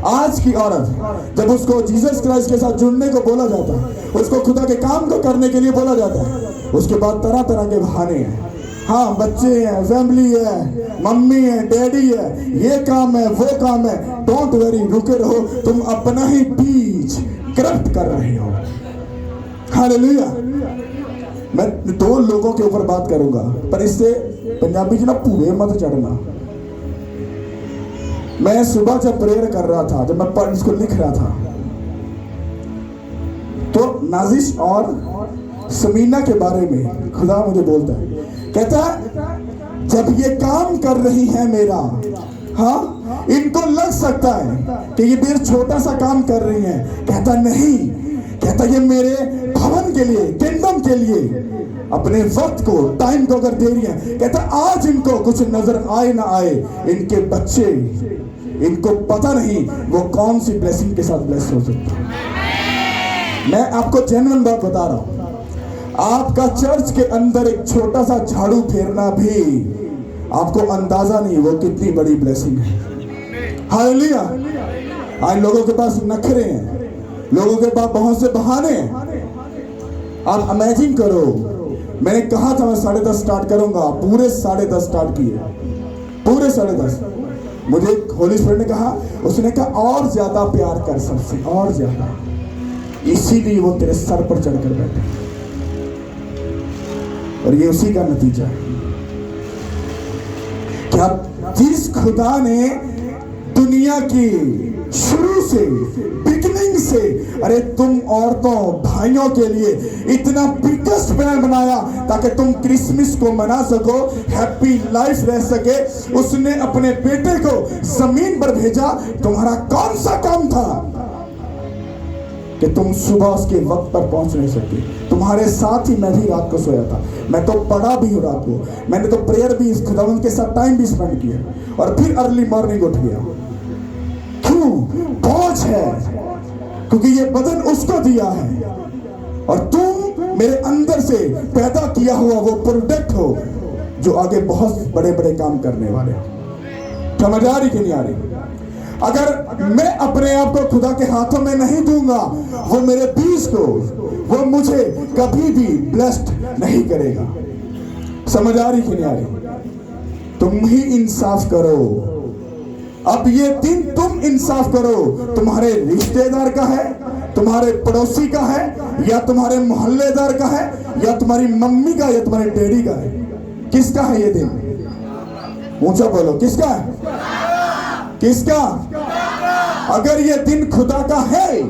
आज की औरत जब उसको जीसस क्राइस्ट के साथ जुड़ने को बोला जाता है, उसको खुदा के काम को करने के लिए बोला जाता है, उसके बाद तरह तरह के बहाने हैं। हाँ, बच्चे हैं, फैमिली है, मम्मी है, डैडी है, ये काम है, वो काम है। डोंट वरी, रुके रहो, तुम अपना ही बीज करप्ट कर रहे हो। हालेलुया। मैं 2 लोगों के ऊपर बात करूंगा, पर इससे पंजाबी जना पूरे मत चढ़ना। मैं सुबह जब प्रेयर कर रहा था, जब मैं इसको लिख रहा था, तो नाजिश और समीना के बारे में खुदा मुझे बोलता है, कहता है जब ये काम कर रही है मेरा, हाँ, इनको लग सकता है कि ये देर छोटा सा काम कर रही है। कहता नहीं, कहता ये मेरे भवन के लिए, किंगडम के लिए अपने वक्त को, टाइम को अगर दे रही है, कहता आज इनको कुछ नजर आए ना आए, इनके बच्चे, इनको पता नहीं वो कौन सी ब्लेसिंग के साथ ब्लेस हो सकता है। मैं आपको जेन्युइन बात बता रहा हूं, आपका चर्च के अंदर एक छोटा सा झाड़ू फेरना भी आपको अंदाजा नहीं वो कितनी बड़ी ब्लेसिंग है। हालेलुया। आज लोगों के पास नखरे हैं, लोगों के पास बहुत से बहाने हैं। आप इमेजिन करो, मैंने कहा था मैं 10:30 स्टार्ट करूंगा, पूरे 10:30 स्टार्ट किए, पूरे 10:30। मुझे होली स्पिरिट ने कहा, उसने कहा और ज्यादा प्यार कर सबसे, और ज्यादा, इसीलिए वो तेरे सर पर चढ़कर बैठे, और ये उसी का नतीजा है। क्या जिस खुदा ने दुनिया की शुरू से, बिगिनिंग से, अरे तुम औरतों भाइयों के लिए इतना बिगेस्ट प्लान बनाया ताकि तुम क्रिसमस को मना सको, हैप्पी लाइफ रह सके, उसने अपने बेटे को जमीन पर भेजा। तुम्हारा कौन सा काम था कि तुम सुबह उसके वक्त पर पहुंच नहीं सके? तुम्हारे साथ ही मैं भी रात को सोया था, मैं तो पढ़ा भी हूँ रात को, मैंने तो प्रेयर भी, इस खुदावंद के साथ टाइम भी स्पेंड किया, और फिर अर्ली मॉर्निंग उठ गया। क्यों? पहुंच है, क्योंकि ये बदन उसको दिया है, और तुम मेरे अंदर से पैदा किया हुआ वो प्रोडक्ट हो जो आगे बहुत बड़े बड़े काम करने वाले। समझ आ रही कि नहीं आ रही? अगर मैं अपने आप को खुदा के हाथों में नहीं दूंगा, वो मेरे बीज को, वो मुझे कभी भी ब्लेस्ड नहीं करेगा। समझ आ रही कि नहीं आ रही? तुम ही इंसाफ करो। अब ये दिन तुम इंसाफ करो, तुम्हारे रिश्तेदार का है, तुम्हारे पड़ोसी का है, या तुम्हारे मोहल्लेदार का है, या तुम्हारी मम्मी का, या तुम्हारे डैडी का है। किसका है ये दिन? ऊंचा बोलो, किसका है? किसका? अगर ये दिन खुदा का है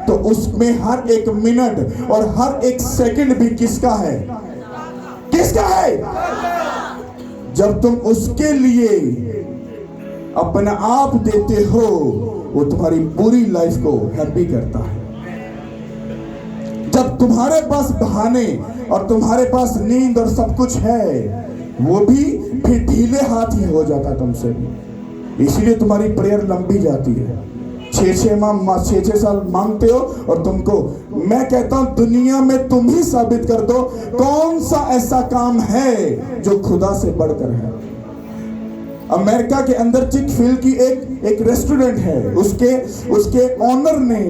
तो उसमें हर एक मिनट और हर एक सेकंड भी किसका है? किसका है? जब तुम उसके लिए अपना आप देते हो, वो तुम्हारी पूरी लाइफ को हैप्पी करता है। जब तुम्हारे पास बहाने और तुम्हारे पास नींद और सब कुछ है, वो भी फिर ढीले हाथ ही हो जाता तुमसे भी। इसीलिए तुम्हारी प्रेयर लंबी जाती है, 6-6 साल मांगते हो, और तुमको मैं कहता हूं दुनिया में तुम ही साबित कर दो कौन सा ऐसा काम है जो खुदा से बढ़कर है। अमेरिका के अंदर चिक-फील की एक रेस्टोरेंट है, उसके ऑनर ने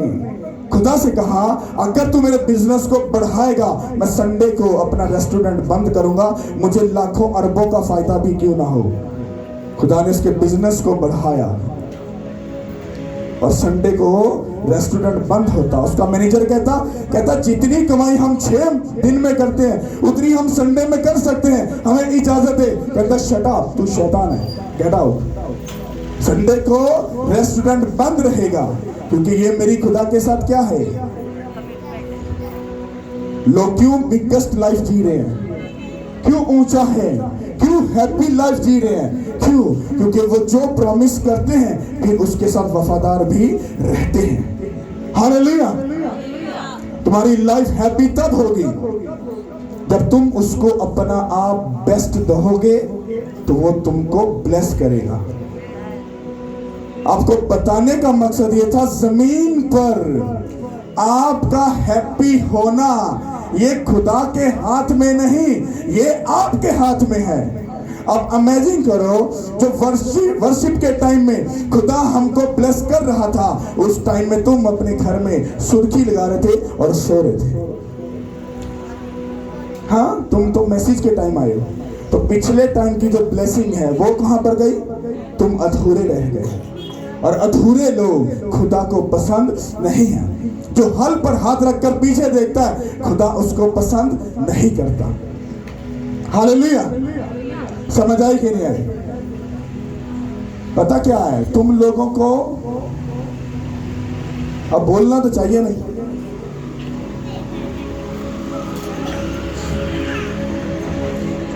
खुदा से कहा, अगर तू मेरे बिजनेस को बढ़ाएगा, मैं संडे को अपना रेस्टोरेंट बंद करूंगा, मुझे लाखों अरबों का फायदा भी क्यों ना हो। खुदा ने उसके बिजनेस को बढ़ाया, और संडे को रेस्टोरेंट बंद होता। उसका मैनेजर कहता जितनी कमाई हम 6 दिन में करते हैं उतनी हम संडे में कर सकते हैं, हमें इजाजत है। कहता शट अप, तू शैतान है, गेट आउट। संडे को रेस्टोरेंट बंद रहेगा, क्योंकि ये मेरी खुदा के साथ क्या है। लोग क्यों बिगेस्ट लाइफ जी रहे हैं, क्यों ऊंचा है, क्यों हैप्पी लाइफ जी रहे हैं? क्यों? क्योंकि वो जो प्रॉमिस करते हैं फिर उसके साथ वफादार भी रहते हैं। हालेलुया। तुम्हारी लाइफ हैप्पी तब होगी जब तुम उसको अपना आप बेस्ट दोगे, तो वो तुमको ब्लेस करेगा। आपको बताने का मकसद ये था, जमीन पर आपका हैप्पी होना ये खुदा के हाथ में नहीं, ये आपके हाथ में है। अब इमेजिन करो, जो वर्शिप के टाइम में खुदा हमको ब्लेस कर रहा था, उस टाइम में तुम अपने घर में सुर्खी लगा रहे थे और सो रहे थे। हाँ, तुम तो मैसेज के टाइम आए हो, तो पिछले टाइम की जो ब्लेसिंग है वो कहां पर गई? तुम अधूरे रह गए, और अधूरे लोग खुदा को पसंद नहीं है। जो हल पर हाथ रखकर पीछे देखता है, खुदा उसको पसंद नहीं करता। हालेलुया। समझ आई कि नहीं आई? पता क्या है, तुम लोगों को अब बोलना तो चाहिए नहीं,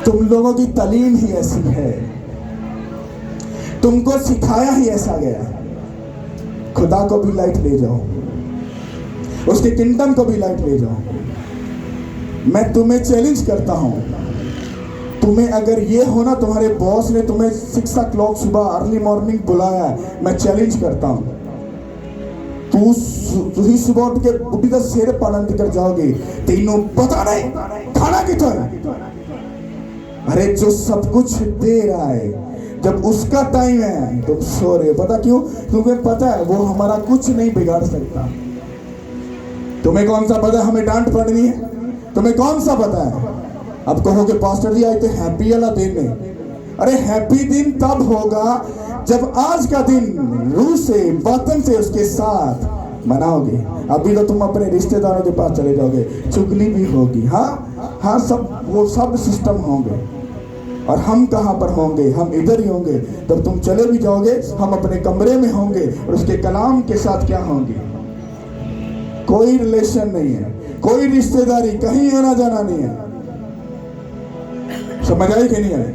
तुम लोगों की तालीम ही ऐसी है। तुमको सिखाया ही ऐसा गया है। खुदा को भी लाइट ले जाओ, उसके किंगडम को भी लाइट ले जाओ। मैं तुम्हें चैलेंज करता हूं, तुम्हें अगर ये होना तुम्हारे बॉस ने तुम्हें 6 o'clock सुबह अर्ली मॉर्निंग बुलाया है, मैं चैलेंज करता हूं, तू ही सुबह उठ के बुढ़ी का सिर पालन कर जाओगे, तेनों पता नहीं खाना कितना है। अरे जो सब कुछ दे रहा है, जब उसका टाइम है तो सो रहे। पता क्यों? तुम्हें पता है वो हमारा कुछ नहीं बिगाड़ सकता। तुम्हें कौन सा पता है हमें डांट पड़नी है? तुम्हें कौन सा पता है? अब कहोगे पास्टर जी आए थे हैप्पी वाला दिन है। अरे हैप्पी दिन तब होगा जब आज का दिन रूह से वतन से उसके साथ मनाओगे। अभी तो तुम अपने रिश्तेदारों के पास चले जाओगे, चुगली भी होगी, हाँ वो सब सिस्टम होंगे। और हम कहाँ पर होंगे? हम इधर ही होंगे। जब तुम चले भी जाओगे हम अपने कमरे में होंगे और उसके कलाम के साथ क्या होंगे? कोई रिलेशन नहीं है, कोई रिश्तेदारी, कहीं आना जाना नहीं है। समझ आई कि नहीं आई?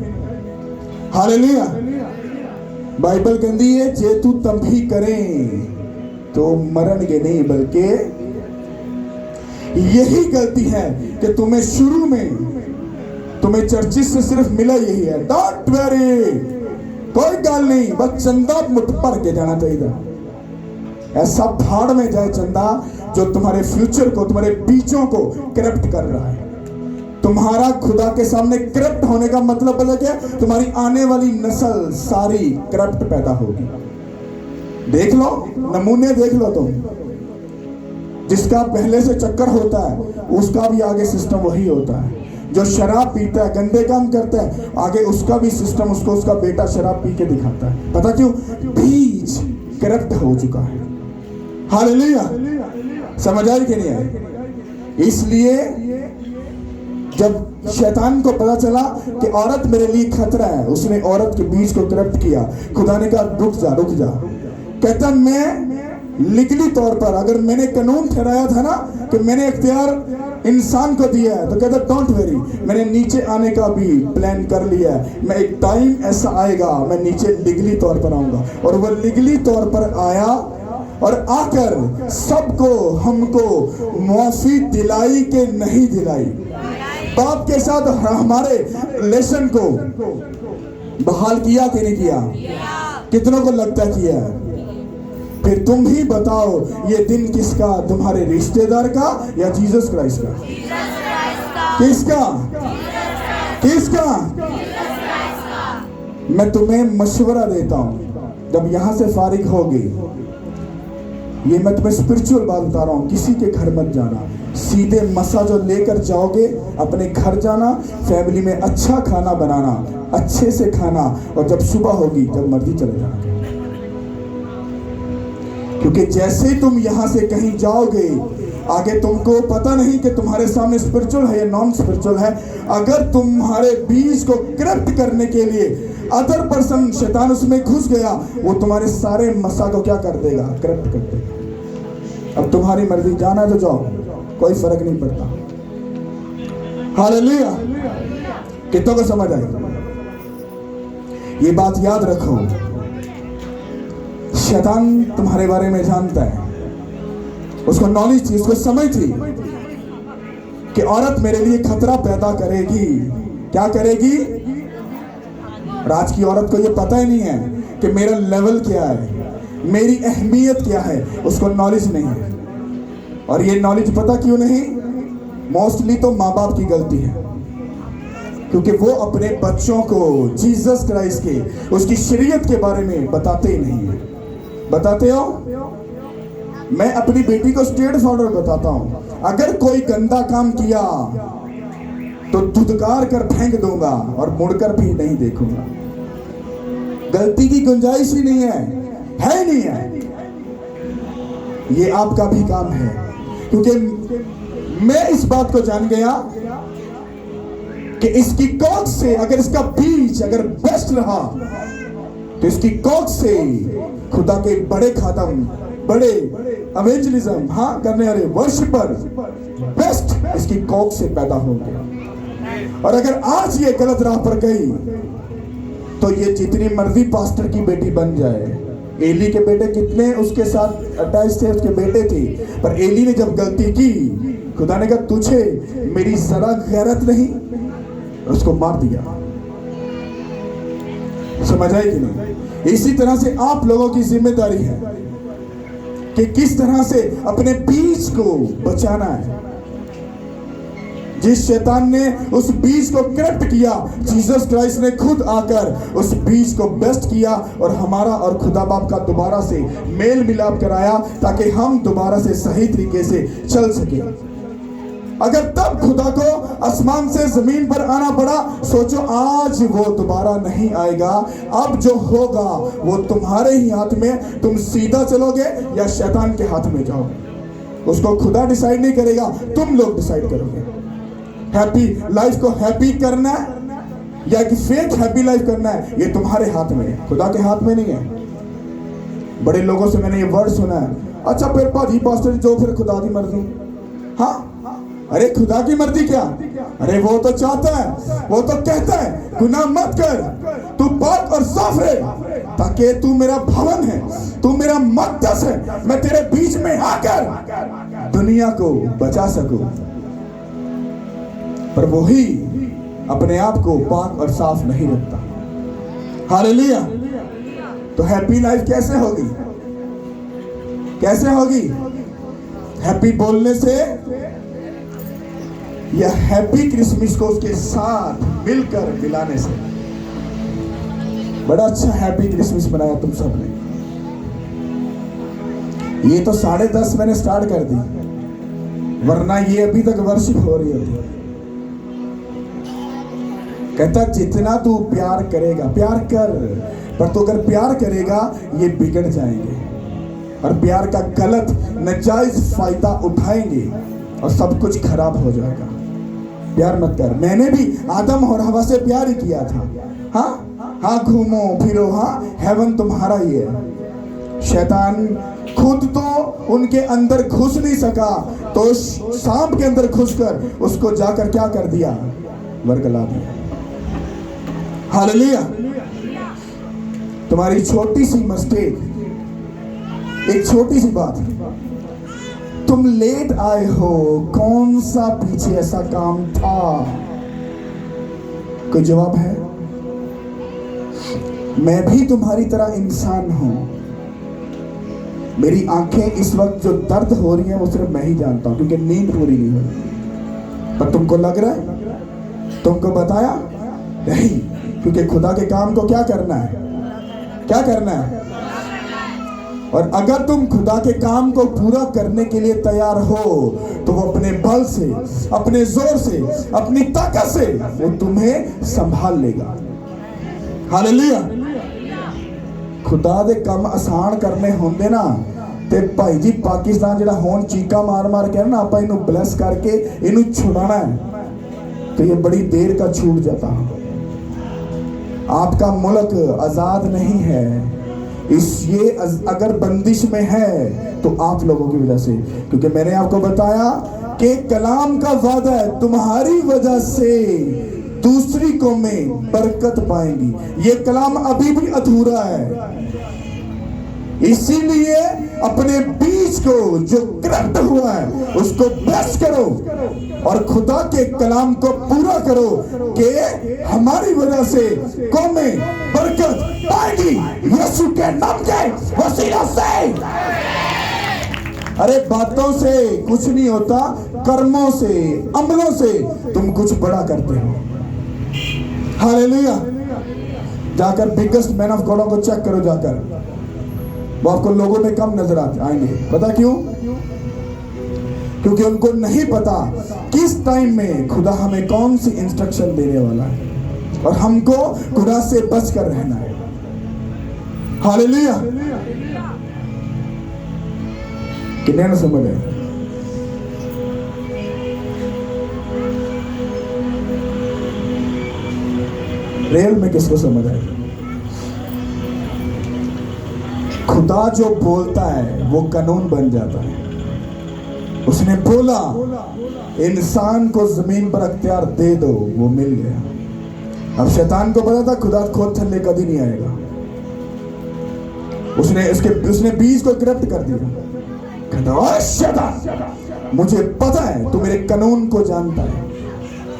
हालेलुया। बाइबल कहती है जे तू तब भी करें तो मरनगे नहीं, बल्कि यही गलती है कि तुम्हें शुरू में तुम्हें चर्चिस से सिर्फ मिला यही है। डोंट वरी, कोई गल नहीं, बस चंदा मुठ भर के जाना चाहिए। ऐसा भाड़ में जाए चंदा जो तुम्हारे फ्यूचर को, तुम्हारे बीजों को करप्ट कर रहा है। तुम्हारा खुदा के सामने करप्ट होने का मतलब पता क्या? तुम्हारी आने वाली नस्ल सारी करप्ट पैदा होगी। देख लो, नमूने देख लो तुम। जिसका पहले से चक्कर होता है उसका भी आगे सिस्टम वही होता है। जो शराब पीता है, गंदे काम करता है, आगे उसका भी सिस्टम उसको उसका बेटा शराब पी के दिखाता है। पता क्यों? बीज करप्ट हो चुका है। हालेलुया। समझ आई कि नहीं आई? इसलिए जब शैतान को पता चला कि औरत मेरे लिए खतरा है, उसने औरत के बीज को करप्ट किया। खुदा ने कहा रुक जा। कहता मैं लीगली तौर पर, अगर मैंने कानून ठहराया था ना कि मैंने इख्तियार इंसान को दिया है, तो कहता डोंट वेरी, मैंने नीचे आने का भी प्लान कर लिया है। मैं एक टाइम ऐसा आएगा मैं नीचे लीगली तौर पर आऊंगा। और वह लीगली तौर पर आया और आकर सबको हमको माफी दिलाई के नहीं दिलाई। बाप के साथ हमारे रिलेशन को बहाल किया कि नहीं किया? कितनों को लगता किया? फिर तुम ही बताओ ये दिन किसका? तुम्हारे रिश्तेदार का या जीसस क्राइस्ट का? किसका? मैं तुम्हें मशवरा देता हूं, जब यहां से फारिग होगी, ये मैं तुम्हें स्पिरिचुअल बात बता रहा हूं, किसी के घर मत जाना। सीधे मसा जो लेकर जाओगे अपने घर जाना, फैमिली में अच्छा खाना बनाना, अच्छे से खाना, और जब सुबह होगी जब मर्जी चले जाना। क्योंकि जैसे तुम यहां से कहीं जाओगे, आगे तुमको पता नहीं कि तुम्हारे सामने स्पिरिचुअल है या नॉन स्पिरिचुअल है। अगर तुम्हारे बीज को करप्ट करने के लिए अदर पर्सन शैतान उसमें घुस गया, वो तुम्हारे सारे मसा को क्या कर देगा? करप्ट कर देगा। अब तुम्हारी मर्जी, जाना तो जाओ, कोई फर्क नहीं पड़ता। हालेलुया। कितनों को समझ आई? ये बात याद रखो, शैतान तुम्हारे बारे में जानता है, उसको नॉलेज थी, उसको समझ थी कि औरत मेरे लिए खतरा पैदा करेगी। क्या करेगी? आज की औरत को ये पता ही नहीं है कि मेरा लेवल क्या है, मेरी अहमियत क्या है, उसको नॉलेज नहीं है। और ये नॉलेज पता क्यों नहीं? मोस्टली तो माँ बाप की गलती है, क्योंकि वो अपने बच्चों को जीसस क्राइस्ट के, उसकी शरीयत के बारे में बताते ही नहीं है। बताते हो? मैं अपनी बेटी को स्ट्रेट फॉरवर्ड बताता हूं, अगर कोई गंदा काम किया तो धुतकार कर फेंक दूंगा और मुड़कर भी नहीं देखूंगा। गलती की गुंजाइश ही नहीं है नहीं है। ये आपका भी काम है, क्योंकि मैं इस बात को जान गया कि इसकी कोख से, अगर इसका बीज अगर बेस्ट रहा तो इसकी कोख से खुदा के बड़े खादम, बड़े एवेंजलिज्म करने वाले वर्शिपर बेस्ट इसकी कोख से पैदा होंगे। और अगर आज ये गलत राह पर गई तो ये जितनी मर्जी पास्टर की बेटी बन जाए। एली के बेटे कितने उसके साथ अटैच थे, उसके बेटे थे, पर एली ने जब गलती की, खुदा ने कहा तुझे मेरी जरा गैरत नहीं, उसको मार दिया। समझ आए कि नहीं? इसी तरह से आप लोगों की जिम्मेदारी है कि किस तरह से अपने बीज को बचाना है। जिस शैतान ने उस बीज को करप्ट किया, जीसस क्राइस्ट ने खुद आकर उस बीज को बेस्ट किया और हमारा और खुदा बाप का दोबारा से मेल मिलाप कराया, ताकि हम दोबारा से सही तरीके से चल सके। अगर तब खुदा को आसमान से जमीन पर आना पड़ा, सोचो आज वो दोबारा नहीं आएगा। अब जो होगा वो तुम्हारे ही हाथ में, तुम सीधा चलोगे या शैतान के हाथ में जाओगे। उसको खुदा डिसाइड नहीं करेगा, तुम लोग डिसाइड करोगे। हैप्पी लाइफ को हैप्पी करना है या कि फेक हैप्पी लाइफ करना है, ये तुम्हारे हाथ में है, खुदा के हाथ में नहीं है। बड़े लोगों से मैंने ये वर्ड सुना है, अच्छा फिर पाजी पास्टर जो फिर खुदा की मर्जी। हाँ, अरे खुदा की मर्जी क्या? अरे वो तो चाहता है, वो तो कहता है गुनाह मत कर, तू पाक और साफ रहे, ताकि तू मेरा भवन है, तू मेरा मक़दस है, मैं तेरे बीच में आकर दुनिया को बचा सकूं। पर वही अपने आप को पाक और साफ नहीं रखता। हालेलुया। तो हैप्पी लाइफ कैसे होगी? कैसे होगी? हैप्पी बोलने से या हैप्पी क्रिसमस को उसके साथ मिलकर मिलाने से? बड़ा अच्छा हैप्पी क्रिसमस मनाया तुम सब ने। ये तो 10:30 मैंने स्टार्ट कर दी, वरना ये अभी तक वर्शिप हो रही होती। कहता जितना तू प्यार करेगा, प्यार कर, पर तू अगर प्यार करेगा ये बिगड़ जाएंगे और प्यार का गलत नाजायज फायदा उठाएंगे और सब कुछ खराब हो जाएगा। प्यार मत कर। मैंने भी आदम और हवा से प्यार ही किया था। हाँ, घूमो फिरो, हाँ, हेवन तुम्हारा ही है। शैतान खुद तो उनके अंदर घुस नहीं सका, तो सांप के अंदर घुसकर उसको जाकर क्या कर दिया? वरगला दिया। हालेलुया। तुम्हारी छोटी सी मिस्टेक, एक छोटी सी बात, तुम लेट आए हो, कौन सा पीछे ऐसा काम था? कोई जवाब है? मैं भी तुम्हारी तरह इंसान हूं। मेरी आंखें इस वक्त जो दर्द हो रही हैं वो सिर्फ मैं ही जानता हूं, क्योंकि नींद पूरी नहीं हुई। पर तुमको लग रहा है? तुमको बताया नहीं, क्योंकि खुदा के काम को क्या करना है? क्या करना है? और अगर तुम खुदा के काम को पूरा करने के लिए तैयार हो, तो वो अपने बल से, अपने जोर से, अपनी ताकत से वो तुम्हें संभाल लेगा। हालेलुया। खुदा दे काम आसान करने होंगे ना, ते भाई जी पाकिस्तान जिहड़ा होन चीका मार मार के ना आपा इनू ब्लेस करके इनू छुड़ाना है, तो ये बड़ी देर का छूट जाता। आपका मुल्क आजाद नहीं है, ये अगर बंदिश में है तो आप लोगों की वजह से, क्योंकि मैंने आपको बताया कि कलाम का वादा है तुम्हारी वजह से दूसरी कौमें बरकत पाएंगी। ये कलाम अभी भी अधूरा है, इसीलिए अपने बीज को जो करप्ट हुआ है उसको ब्लेस करो और खुदा के कलाम को पूरा करो कि हमारी वजह से कौमें बरकत पाएगी यीशु के नाम के वसीला से। अरे बातों से कुछ नहीं होता, कर्मों से, अमलों से तुम कुछ बड़ा करते हो। हालेलुया। जाकर बिगेस्ट मैन ऑफ गॉड को चेक करो, जाकर वो आपको लोगों में कम नजर आएंगे। पता क्यों? क्योंकि उनको नहीं पता किस टाइम में खुदा हमें कौन सी इंस्ट्रक्शन देने वाला है और हमको खुदा से बच कर रहना है। हालेलुया। कितने ने समझ है? रियल में किसको समझ है? खुदा जो बोलता है वो कानून बन जाता है। उसने बोला इंसान को जमीन पर अख्तियार दे दो, वो मिल गया। अब शैतान को पता था खुदा खोद थल्ले कभी नहीं आएगा। उसने बीज को करप्ट कर दिया। कहता ओए शैतान, मुझे पता है तू मेरे कानून को जानता है,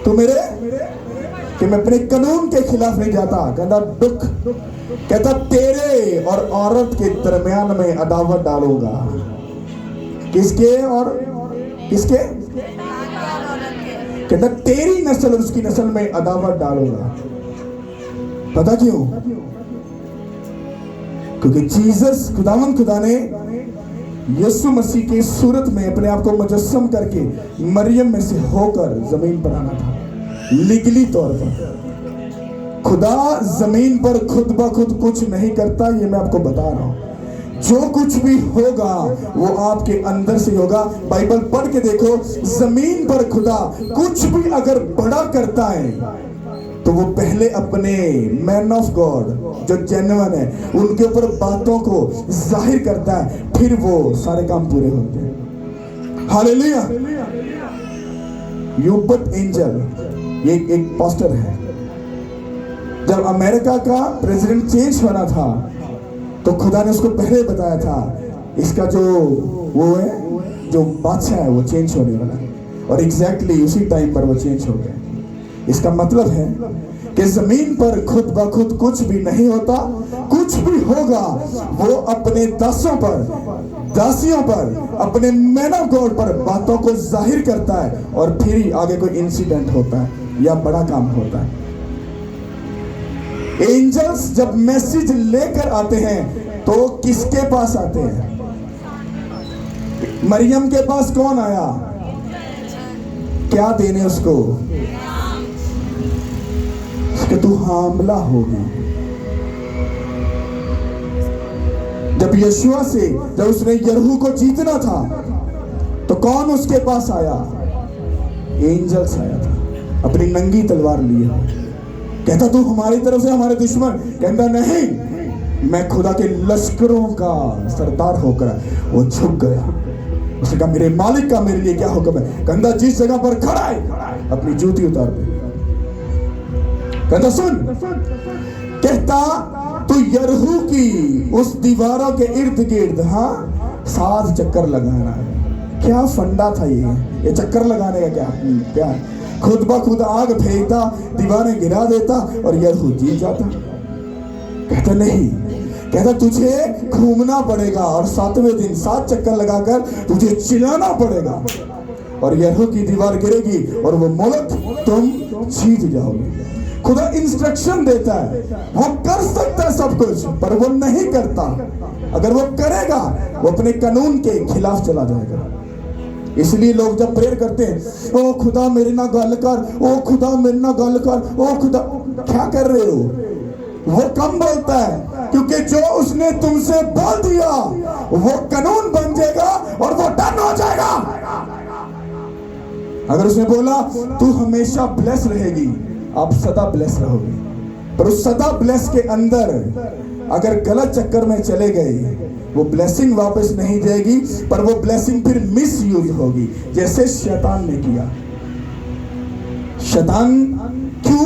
तू मेरे कि मैं अपने कानून के खिलाफ नहीं जाता। कहता दुख, कहता तेरे और औरत के दरमियान में अदावत डालूंगा। किसके और किसके? कहता तेरी नस्ल और उसकी नस्ल में अदावत डालूंगा। पता क्यों? क्योंकि जीसस खुदावंद खुदा ने यीशु मसीह की सूरत में अपने आप को मुजस्सम करके मरियम में से होकर जमीन पर आना था। लीगली तौर पर खुदा जमीन पर खुद ब खुद कुछ नहीं करता, ये मैं आपको बता रहा हूं। जो कुछ भी होगा वो आपके अंदर से होगा। बाइबल पढ़ के देखो, जमीन पर खुदा कुछ भी अगर बड़ा करता है तो वो पहले अपने मैन ऑफ गॉड जो जेन्युइन है उनके ऊपर बातों को जाहिर करता है, फिर वो सारे काम पूरे होते हैं। हालेलुया। यूबर्ट एंजल, ये एक पास्टर है। जब अमेरिका का प्रेसिडेंट चेंज होना था तो खुदा ने उसको पहले बताया था इसका जो वो है जो बादशाह है वो चेंज होने वाला है, और एग्जैक्टली उसी टाइम पर वो चेंज हो गया। इसका मतलब है कि जमीन पर खुद ब खुद कुछ भी नहीं होता, कुछ भी होगा वो अपने दासों पर, दासियों पर, अपने मैन ऑफ गॉड पर बातों को जाहिर करता है, और फिर ही आगे कोई इंसिडेंट होता है या बड़ा काम होता है। एंजल्स जब मैसेज लेकर आते हैं तो किसके पास आते हैं? मरियम के पास कौन आया? क्या देने उसको? कि तू हामला होगी। जब यीशुआ से जब उसने यरीहो को जीतना था तो कौन उसके पास आया? एंजल्स आया था, अपनी नंगी तलवार लिए। कहता तू हमारी तरफ से हमारे दुश्मन, कहता नहीं, मैं खुदा के लश्करों का सरदार होकर। वो झुक गया। उसने कहा मेरे मालिक का मेरे लिए क्या हुक्म है? कहता जिस जगह पर खड़ा है अपनी जूती उतार दे। कहता सुन, कहता तू यरीहो की उस दीवारों के इर्द गिर्द 7 चक्कर लगाना है। क्या फंडा था ये चक्कर लगाने का क्या? खुद ब खुद आग फेंकता, दीवारें गिरा देता और यरीहो जीत जाता। कहता नहीं, कहता तुझे घूमना पड़ेगा और 7वें दिन 7 चक्कर लगाकर तुझे चिल्लाना पड़ेगा और यरीहो की दीवार गिरेगी और वो मुल्क तुम जीत जाओगे। खुदा इंस्ट्रक्शन देता है, वो कर सकता है सब कुछ, पर वो नहीं करता। अगर वो करेगा वो अपने कानून के खिलाफ चला जाएगा। इसलिए लोग जब प्रेयर करते हैं, ओ खुदा मेरे ना गल कर, ओ खुदा मेरे ना गल कर, ओ खुदा, क्या कर रहे हो? वो कम बोलता है क्योंकि जो उसने तुमसे बोल दिया वो कानून बन जाएगा और वो डन हो जाएगा। अगर उसने बोला तू हमेशा ब्लेस रहेगी, आप सदा ब्लेस रहोगे, पर उस सदा ब्लेस के अंदर अगर गलत चक्कर में चले गए वो ब्लेसिंग वापस नहीं जाएगी, पर वो ब्लेसिंग फिर मिस यूज होगी, जैसे शैतान ने किया।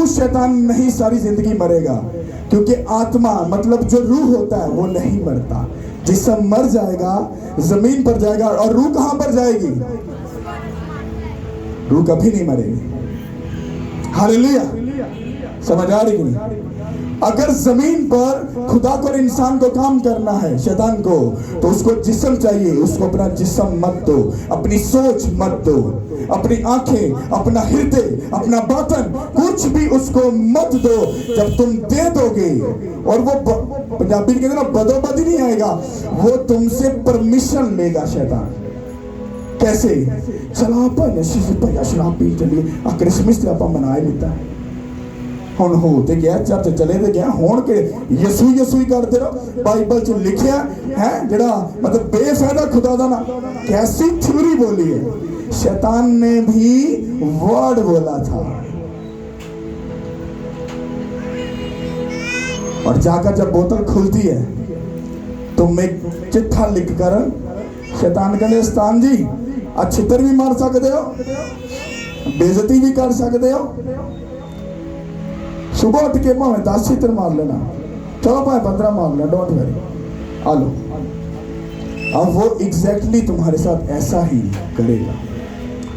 शैतान नहीं सारी जिंदगी मरेगा? क्योंकि आत्मा मतलब जो रूह होता है वो नहीं मरता। जिस्म मर जाएगा, जमीन पर जाएगा, और रूह कहां पर जाएगी? रूह कभी नहीं मरेगी। हालेलुया। समझ आ रही नहीं? अगर जमीन पर खुदा को और इंसान को काम करना है, शैतान को, तो उसको जिस्म चाहिए। उसको अपना जिस्म मत दो, अपनी सोच मत दो, अपनी आंखें, अपना हृदय, अपना बातन, कुछ भी उसको मत दो। जब तुम दे दोगे, और वो पंजाबी कहते ना बदोबदी नहीं आएगा, वो तुमसे परमिशन लेगा शैतान। कैसे? चला अपन शराब पी चलिए, क्रिसमस आप मना लेता है। ਹੁਣ ਹੋ ਤੇ ਗਿਆ ਚਰਚ ਚਲੇ ਤੇ ਗਿਆ ਹੋਣ ਕੇ ਯਸੂਈ ਕਰਦੇ ਰਹੋ। ਬਾਈਬਲ ਚ ਲਿਖਿਆ ਹੈ ਜਿਹੜਾ मतलब बेफायदा खुदा दा ना कैसी थ्योरी बोली है। शैतान ने भी वर्ड बोला था, और जाकर जब बोतल खुलती है तुम एक चिट्ठा लिख कर शैतान कहते उस्ताद जी छितर भी मार सकते हो, बेइज्जती भी कर सकते हो। सुबह उठ के भावे 10 चित्र मार लेना, चलो भाई 15 मार लेना, डोंट वरी, आ लो। अब वो एग्जैक्टली तुम्हारे साथ ऐसा ही करेगा।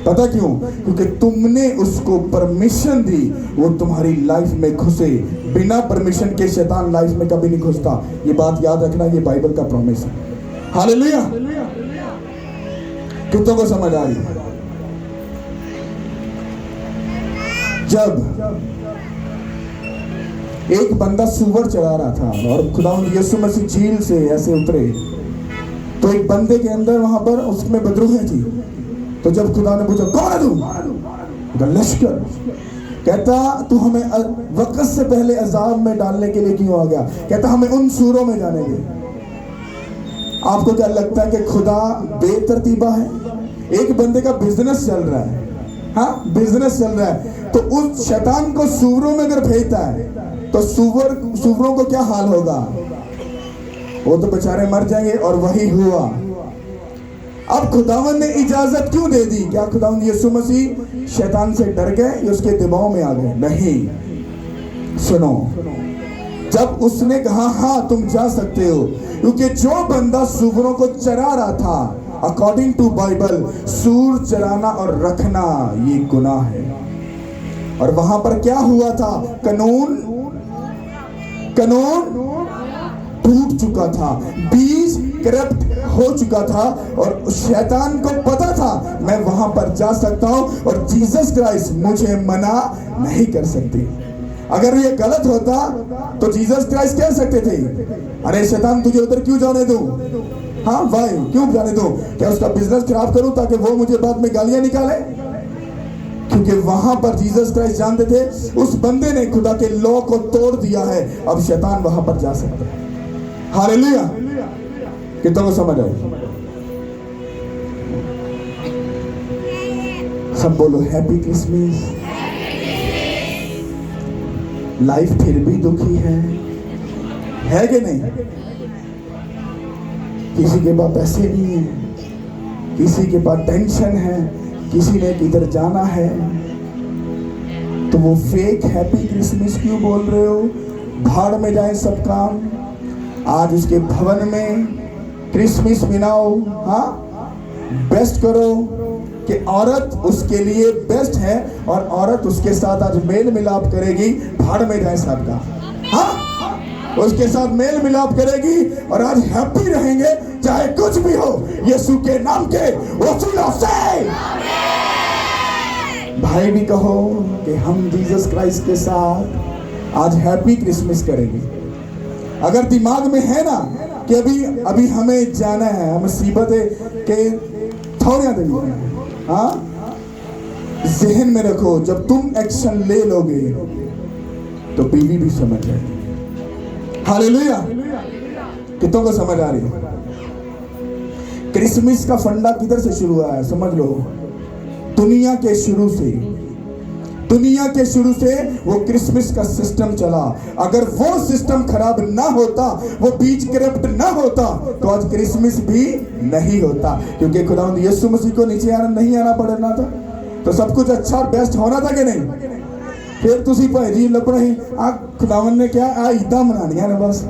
पता क्यों? क्योंकि तुमने उसको परमिशन दी, वो तुम्हारी लाइफ में घुसे। बिना परमिशन के शैतान लाइफ में कभी नहीं घुसता। ये बात याद रखना, ये बाइबल का प्रॉमिस है। हालेलुया। कितनों को समझ आ रही है? जब एक बंदा सुअर चला रहा था और खुदावंद यीशु मसीह झील से ऐसे उतरे, तो एक बंदे के अंदर वहां पर उसमें बदरूहें थी। तो जब खुदा ने पूछा कौन है तू? लश्कर। कहता तू हमें वक्त से पहले अजाब में डालने के लिए क्यों आ गया? कहता हमें उन सूरों में जाने दे। आपको क्या लगता है कि खुदा बेतरतीबा है? एक बंदे का बिजनेस चल रहा है, हाँ बिजनेस चल रहा है, तो उस शैतान को सूरों में अगर भेजता है तो सूरों को क्या हाल होगा? वो तो बेचारे मर जाएंगे। और वही हुआ। अब खुदावन ने इजाजत क्यों दे दी? क्या खुदावन यीशु मसीह शैतान से डर गए या उसके दबाव में आ गए? नहीं। सुनो, जब उसने कहा हाँ तुम जा सकते हो, क्योंकि जो बंदा सूअरों को चरा रहा था, अकॉर्डिंग टू बाइबल सूर चराना और रखना ये गुनाह है। और वहां पर क्या हुआ था? कानून टूट चुका था, बीज करप्ट हो चुका था, और शैतान को पता था मैं वहां पर जा सकता हूं और जीसस क्राइस्ट मुझे मना नहीं कर सकते। अगर ये गलत होता तो जीसस क्राइस्ट कह सकते थे अरे शैतान तुझे उधर क्यों जाने दूं? हाँ भाई क्यों जाने दूं? क्या उसका बिजनेस खराब करूं ताकि वो मुझे बाद में गालियां निकाले? क्योंकि वहां पर जीसस क्राइस्ट जानते थे उस बंदे ने खुदा के लॉ को तोड़ दिया है, अब शैतान वहां पर जा सकता है। हालेलुया। कितनों को समझ आई? सब बोलो हैप्पी क्रिसमस। लाइफ फिर भी दुखी है कि नहीं? किसी के पास पैसे नहीं है, किसी के पास टेंशन है, किसी ने किधर जाना है, तो वो फेक हैप्पी क्रिसमस क्यों बोल रहे हो? भाड़ में जाए सब काम। आज उसके भवन में क्रिसमस मनाओ, हाँ बेस्ट करो कि औरत उसके लिए बेस्ट है और औरत उसके साथ आज मेल मिलाप करेगी। भाड़ में जाए सबका, हाँ उसके साथ मेल मिलाप करेगी और आज हैप्पी रहेंगे चाहे कुछ भी हो, यीशु के नाम के वसीलों से। भाई भी कहो कि हम जीसस क्राइस्ट के साथ आज हैप्पी क्रिसमस करेंगे। अगर दिमाग में है ना कि अभी हमें जाना है, मुसीबतें के थोड़े दिन, हाँ जहन में रखो जब तुम एक्शन ले लोगे तो बीवी भी समझ जाएगी। हालेलुया। कितनों को समझ आ रही है? क्रिसमस का फंडा किधर से शुरू हुआ है समझ लो? दुनिया के शुरू से वो क्रिसमस का सिस्टम चला। अगर वो सिस्टम खराब ना होता, वो बीज करप्ट ना होता, तो आज क्रिसमस भी नहीं होता। क्योंकि खुदावंद यीशु मसीह को नीचे नहीं आना पड़ना था, तो सब कुछ अच्छा और बेस्ट होना था कि नहीं? फिर तुसी भाई लपड़ा ही खुदावंद ने क्या आ ईदा मनानियां ने बस।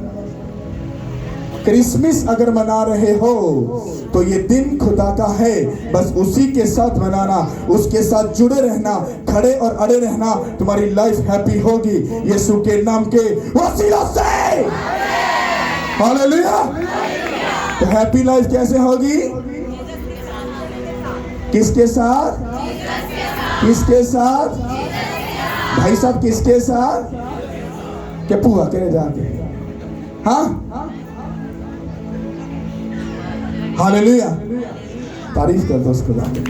क्रिसमस अगर मना रहे हो तो ये दिन खुदा का है, बस उसी के साथ मनाना, उसके साथ जुड़े रहना, खड़े और अड़े रहना, तुम्हारी लाइफ हैप्पी होगी यीशु के नाम के वसीलों से। हालेलुया। तो हैप्पी लाइफ कैसे होगी? किसके साथ? किसके साथ? भाई साहब किसके साथ? क्या पुआ करे जाके, हाँ हालेलुया। तारीफ कर दो उसको जाके।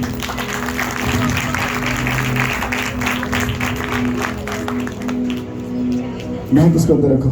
मैं किसको अंदर रखो।